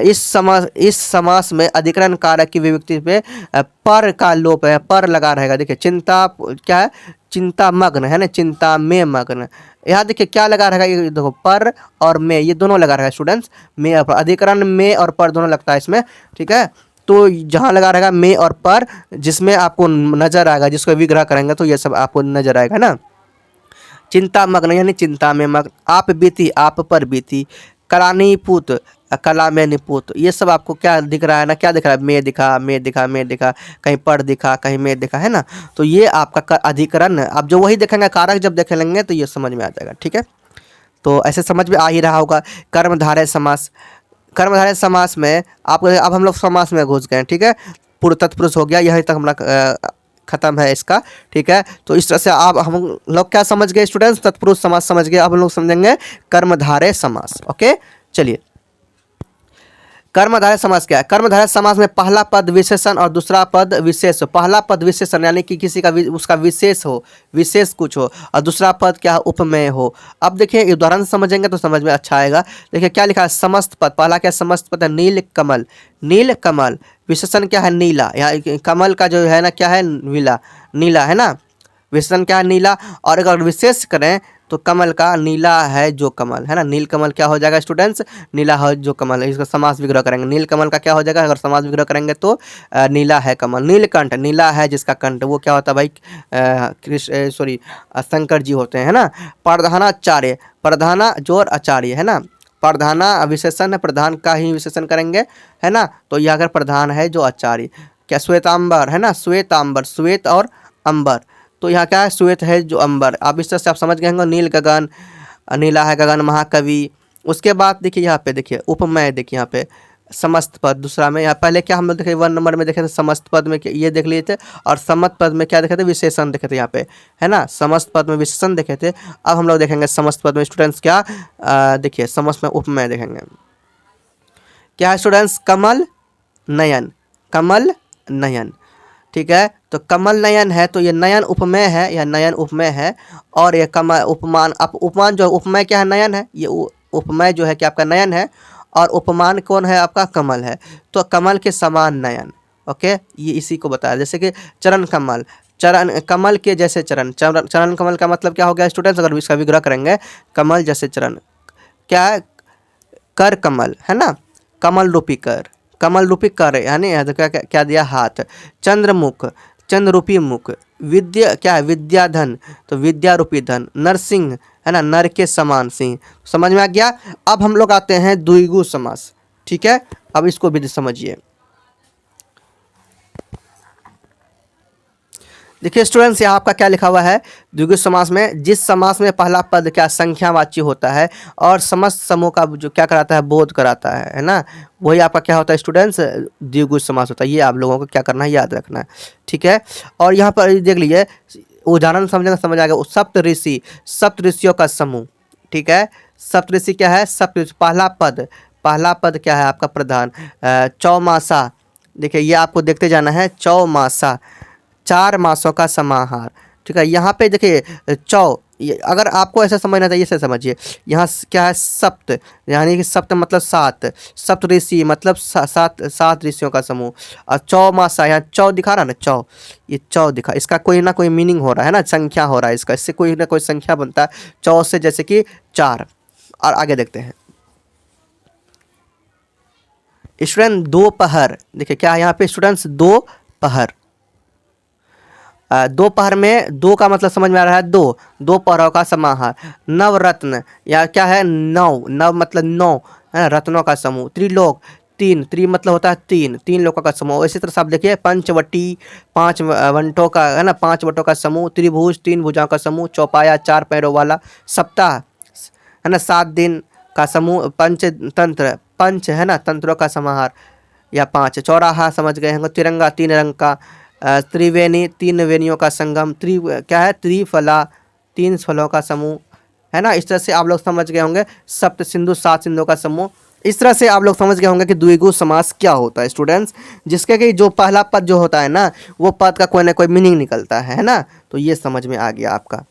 इस समास में अधिकरण कारक की विभक्ति पे पर का लोप है, पर लगा रहेगा। देखिए चिंता क्या है, चिंता मग्न है ना, चिंता में मग्न। यहाँ देखिए क्या लगा रहेगा, ये देखो पर और में, ये दोनों लगा रहेगा स्टूडेंट्स। में और अधिकरण में और पर दोनों लगता है इसमें, ठीक है। तो जहाँ लगा रहेगा में और पर, जिसमें आपको नजर आएगा, जिसको विग्रह करेंगे तो ये सब आपको नजर आएगा ना। चिंता मग्न यानी चिंता में मग्न। आप बीती, आप पर बीती। कलानिपुत, कला में निपुत। ये सब आपको क्या दिख रहा है ना, क्या दिख रहा है, में दिखा, में दिखा, में दिखा, कहीं पर दिखा, कहीं में दिखा है ना। तो ये आपका अधिकरण, आप जो वही देखेंगे कारक जब देख लेंगे तो ये समझ में आ जाएगा, ठीक है। तो ऐसे समझ में आ ही रहा होगा। कर्मधारय समास, कर्मधारय समास में आप, अब हम लोग समास में घुस गए, ठीक है। पूर्व तत्पुरुष हो गया, यहीं तक हमारा खत्म है इसका, ठीक है। तो इस तरह से आप हम लोग क्या समझ गए स्टूडेंट्स, तत्पुरुष समास समझ गए। अब हम लोग समझेंगे कर्मधारय समास, ओके। चलिए कर्मधारय समास क्या है? कर्मधारय समास में पहला पद विशेषण और दूसरा पद विशेष हो। पहला पद विशेषण यानी कि किसी का उसका विशेष हो, विशेष कुछ हो, और दूसरा पद क्या है? उपमेय हो। अब देखिए उदाहरण से समझेंगे तो समझ में अच्छा आएगा। देखिए क्या लिखा है? समस्त पद, पहला क्या समस्त पद है? नील कमल, नील कमल, विशेषण क्या है? नीला। यहाँ कमल का जो है ना क्या है? नीला, नीला है ना, विशेषण क्या है? नीला। और अगर विशेष करें तो कमल का नीला है जो कमल है ना, नील कमल क्या हो जाएगा स्टूडेंट्स? नीला है जो कमल है। इसका समास विग्रह करेंगे, नील कमल का क्या हो जाएगा अगर समास विग्रह करेंगे तो? नीला है कमल। नीलकंठ, नीला है जिसका कंठ, वो क्या होता है भाई? कृष्ण सॉरी शंकर जी होते हैं, है ना। प्रधानाचार्य, प्रधाना जोर आचार्य है ना, प्रधाना विशेषण है, प्रधान का ही विशेषण करेंगे, है ना। तो यह अगर प्रधान है जो आचार्य। क्या? श्वेतांबर है ना, श्वेतांबर, श्वेत और अंबर, तो यहाँ क्या है? श्वेत है जो अंबर। आप इस तरह से आप समझ गए होंगे। नील गगन, नीला है गगन, महाकवि। उसके बाद देखिए यहाँ पे देखिए उपमेय, देखिए यहाँ पे समस्त पद दूसरा में। यहाँ पहले क्या हम लोग देखे 1 नंबर में देखे थे समस्त पद में ये देख लिए थे, और समस्त पद में क्या देखे थे? विशेषण देखे थे यहाँ पे, है ना। समस्त पद में विशेषण देखे थे। अब हम लोग देखेंगे समस्त पद में स्टूडेंट्स क्या, देखिए समस्त में उपमेय देखेंगे। क्या है स्टूडेंट्स? कमल नयन, कमल नयन, ठीक है। तो कमल नयन है तो ये नयन उपमेय है, या नयन उपमेय है। और ये कमल उपमान, अब उपमान जो उपमेय क्या है? नयन है। ये उपमेय जो है कि आपका नयन है, और उपमान कौन है? आपका कमल है। तो कमल के समान नयन, ओके, ये इसी को बताया। जैसे कि चरण कमल, चरण कमल के जैसे चरण, चरण चरण कमल का मतलब क्या हो गया स्टूडेंट्स? अगर इसका विग्रह करेंगे, कमल जैसे चरण। क्या है? कर कमल है ना, कमल रूपी कर, कमल रूपी कर यानी क्या क्या दिया? हाथ। चंद्रमुख, चंद्र रूपी मुख। विद्या क्या है? विद्याधन, तो विद्या रूपी धन। नरसिंह है ना, नर के समान सिंह। समझ में आ गया। अब हम लोग आते हैं द्विगु समास, ठीक है। अब इसको भी समझिए। देखिए स्टूडेंट्स यहाँ आपका क्या लिखा हुआ है? द्विगु समास में जिस समास में पहला पद क्या संख्यावाची होता है और समस्त समूह का जो क्या कराता है? बोध कराता है ना, वही आपका क्या होता है स्टूडेंट्स? द्विगु समास होता है। ये आप लोगों को क्या करना है? याद रखना है, ठीक है। और यहाँ पर देख लीजिए उदाहरण समझेंगे समझ आएगा। सप्त ऋषि, सप्त ऋषियों का समूह, ठीक है। सप्त ऋषि क्या है? सप्त ऋषि, पहला पद, पहला पद क्या है आपका? प्रधान। चौमासा, देखिए ये आपको देखते जाना है। चौमासा, 4 मासों का समाहार, ठीक है। यहाँ पे देखिए अगर आपको ऐसा समझना चाहिए ऐसे समझिए। यहाँ क्या है? सप्त, यानी कि सप्त मतलब 7, सप्त ऋषि मतलब 7 ऋषियों का समूह। और चौमासा, यहाँ चौ दिखा रहा ना, चौ, ये चौ दिखा, इसका कोई ना कोई मीनिंग हो रहा है ना, संख्या हो रहा है इसका, इससे कोई ना कोई संख्या बनता है चौ से, जैसे कि 4। और आगे देखते हैं स्टूडेंट दोपहर। देखिए क्या है यहाँ पे स्टूडेंट्स? दोपहर, दोपहर में दो का मतलब समझ में आ रहा है? दो पहरों का समाहार। नवरत्न, या क्या है? नव मतलब 9 है, रत्नों का समूह। त्रिलोक, त्रि मतलब होता है 3 लोकों का समूह। इसी तरह से आप देखिए पंचवटी, 5 वंटों का है ना, 5 वटों का समूह। त्रिभुज, 3 भुजाओं का समूह। चौपाया, 4 पैरों वाला। सप्ताह है ना, 7 दिन का समूह। पंचतंत्र, पंच है ना, तंत्रों का समाहार या 5। चौराहा समझ गए होंगे। तिरंगा, 3 रंग का। त्रिवेणी, 3 वेणियों का संगम। क्या है? त्रिफला, 3 फलों का समूह, है ना। इस तरह से आप लोग समझ गए होंगे। सप्त सिंधु, 7 सिंधुओं का समूह। इस तरह से आप लोग समझ गए होंगे कि द्विगु समास क्या होता है स्टूडेंट्स, जिसके कि जो पहला पद जो होता है ना, वो पद का कोई ना कोई मीनिंग निकलता है ना। तो ये समझ में आ गया आपका।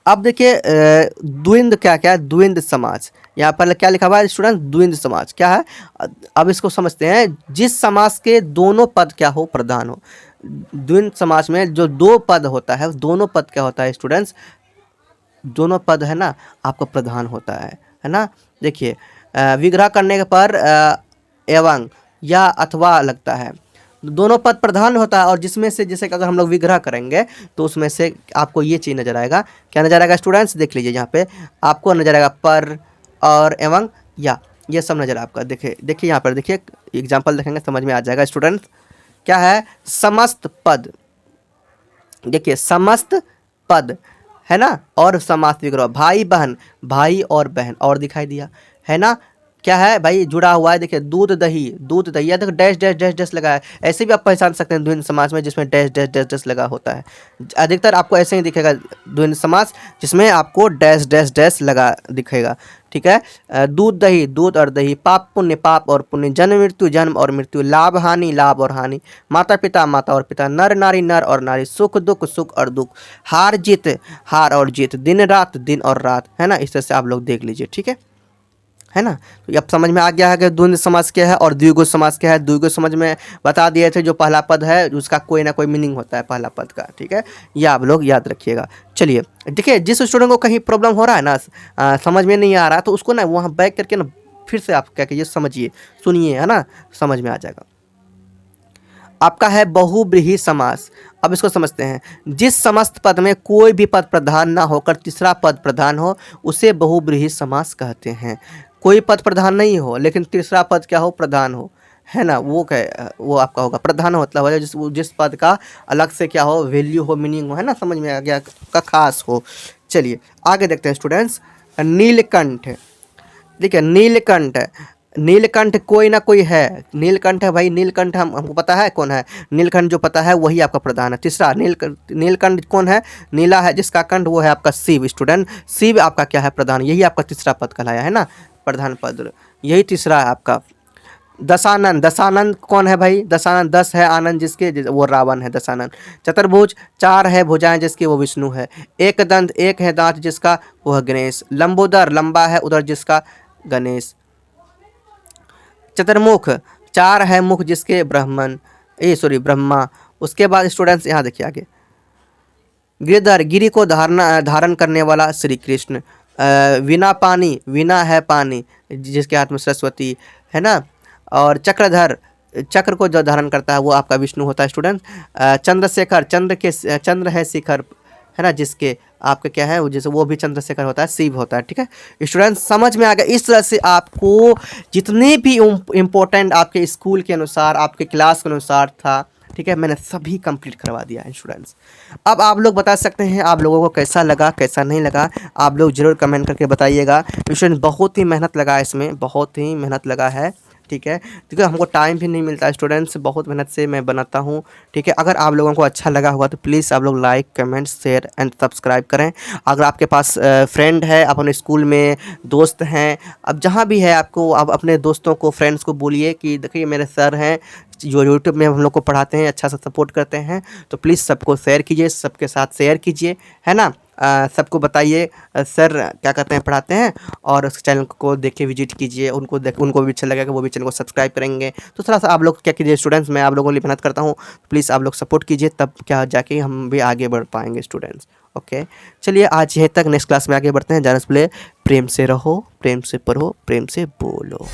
अब देखिए द्विंद क्या क्या है? द्विंद समाज, यहाँ पर क्या लिखा हुआ है स्टूडेंट? द्विंद समाज क्या है? अब इसको समझते हैं। जिस समास के दोनों पद क्या हो? प्रधान हो। द्विंद समाज में जो 2 पद होता है, दोनों पद क्या होता है स्टूडेंट्स? दोनों पद है ना आपका प्रधान होता है ना। देखिए विग्रह करने पर एवं या अथवा लगता है, दोनों पद प्रधान होता है। और जिसमें से जैसे कि अगर हम लोग विग्रह करेंगे तो उसमें से आपको ये चीज़ नजर आएगा। क्या नजर आएगा स्टूडेंट्स? देख लीजिए यहाँ पे आपको नजर आएगा पर और एवं या, ये सब नजर आपका। देखिए यहाँ पर देखिए एग्जाम्पल देखेंगे समझ में आ जाएगा स्टूडेंट्स। क्या है? समस्त पद, देखिए समस्त पद है ना, और समास विग्रह। भाई बहन, भाई और बहन और दिखाई दिया है ना। क्या है भाई जुड़ा हुआ है, देखिए दूध दही, या देखो डैश डैश डैश डैश लगा है, ऐसे भी आप पहचान सकते हैं द्वंद्व समास में जिसमें डैश डैश डैश डैश लगा होता है। अधिकतर आपको ऐसे ही दिखेगा द्वंद्व समास जिसमें आपको डैश डैश डैश लगा दिखेगा, ठीक है। दूध दही, दूध और दही, पाप और पुण्य, जन्म और मृत्यु, लाभ और हानि, माता और पिता, नर और नारी, सुख और दुख, हार और जीत, दिन और रात, है ना। इस तरह से आप लोग देख लीजिए, ठीक है ना। तो अब समझ में आ गया है कि द्वंद्व समास क्या है और द्विगु समास क्या है। द्विगु समास में बता दिए थे, जो पहला पद है उसका कोई ना कोई मीनिंग होता है पहला पद का, ठीक है। ये आप लोग याद रखिएगा। चलिए देखिए, जिस स्टूडेंट को कहीं प्रॉब्लम हो रहा है ना, समझ में नहीं आ रहा, तो उसको ना वहाँ बैक करके ना फिर से आप क्या कीजिए, समझिए, सुनिए, है ना, समझ में आ जाएगा। आपका है बहुब्रीहि समास। अब इसको समझते हैं। जिस समस्त पद में कोई भी पद प्रधान ना होकर तीसरा पद प्रधान हो उसे बहुब्रीहि समास कहते हैं। कोई पद प्रधान नहीं हो लेकिन तीसरा पद क्या हो, प्रधान हो, है ना, वो आपका होगा प्रधान हो, मतलब जिस पद का अलग से क्या हो, वैल्यू हो, मीनिंग हो, है ना, समझ में आ गया, का खास हो। चलिए आगे देखते हैं स्टूडेंट्स। नीलकंठ, देखिए नीलकंठ कोई ना कोई है, नीलकंठ है भाई, नीलकंठ हमको पता है कौन है, नीलकंठ जो पता है वही आपका प्रधान है। तीसरा नीलकंठ कौन है, नीला है जिसका कंठ, वो है आपका शिव। स्टूडेंट शिव आपका क्या है, प्रधान, यही आपका तीसरा पद कहलाया, है ना, प्रधान पद, यही तीसरा है आपका। दशानंद कौन है भाई, दशानंद 10 है आनंद जिसके, वो रावण है दशानंद। चतुर्भुज 4 है भुजाएं जिसकी, वो विष्णु है। एक दंत 1 है दांत जिसका, वो है गणेश। लंबोदर लंबा है उधर जिसका, गणेश। चतुर्मुख 4 है मुख जिसके, ब्रह्मा। उसके बाद स्टूडेंट्स यहाँ देखिए आगे, गिरधर गिरी को धारण करने वाला श्री कृष्ण। वीणा है पानी जिसके हाथ में सरस्वती, है ना। और चक्रधर, चक्र को जो धारण करता है वो आपका विष्णु होता है स्टूडेंट। चंद्रशेखर चंद्र है शिखर, है ना, जिसके आपका क्या है, जैसे वो भी चंद्रशेखर होता है, शिव होता है, ठीक है। स्टूडेंट समझ में आ गया। इस तरह से आपको जितने भी इम्पोर्टेंट आपके स्कूल के अनुसार, आपके क्लास के अनुसार था, ठीक है, मैंने सभी कंप्लीट करवा दिया है स्टूडेंट्स। अब आप लोग बता सकते हैं आप लोगों को कैसा लगा कैसा नहीं लगा, आप लोग ज़रूर कमेंट करके बताइएगा। स्टूडेंट बहुत ही मेहनत लगा है इसमें, बहुत ही मेहनत लगा है, ठीक है, क्योंकि हमको टाइम भी नहीं मिलता स्टूडेंट्स, बहुत मेहनत से मैं बनाता हूँ, ठीक है। अगर आप लोगों को अच्छा लगा होगा तो प्लीज़ आप लोग like comment share and subscribe करें। अगर आपके पास फ्रेंड है, अपने स्कूल में दोस्त हैं, अब जहाँ भी है आपको, आप अपने दोस्तों को, फ्रेंड्स को बोलिए कि देखिए मेरे सर हैं जो यूट्यूब में हम लोग को पढ़ाते हैं, अच्छा सा सपोर्ट करते हैं, तो प्लीज़ सबको शेयर कीजिए, सबके साथ शेयर कीजिए, है ना। सबको बताइए सर क्या करते हैं, पढ़ाते हैं, और उस चैनल को देख के विजिट कीजिए, उनको भी अच्छा लगेगा, वो भी चैनल को सब्सक्राइब करेंगे। तो थोड़ा सा आप लोग क्या कीजिए स्टूडेंट्स, मैं आप लोगों के लिए मेहनत करता हूँ, प्लीज़ आप लोग सपोर्ट कीजिए, तब क्या जाके हम भी आगे बढ़ पाएंगे स्टूडेंट्स। ओके चलिए आज यहीं तक, नेक्स्ट क्लास में आगे बढ़ते हैं। जाने से पहले प्रेम से रहो, प्रेम से पढ़ो, प्रेम से बोलो।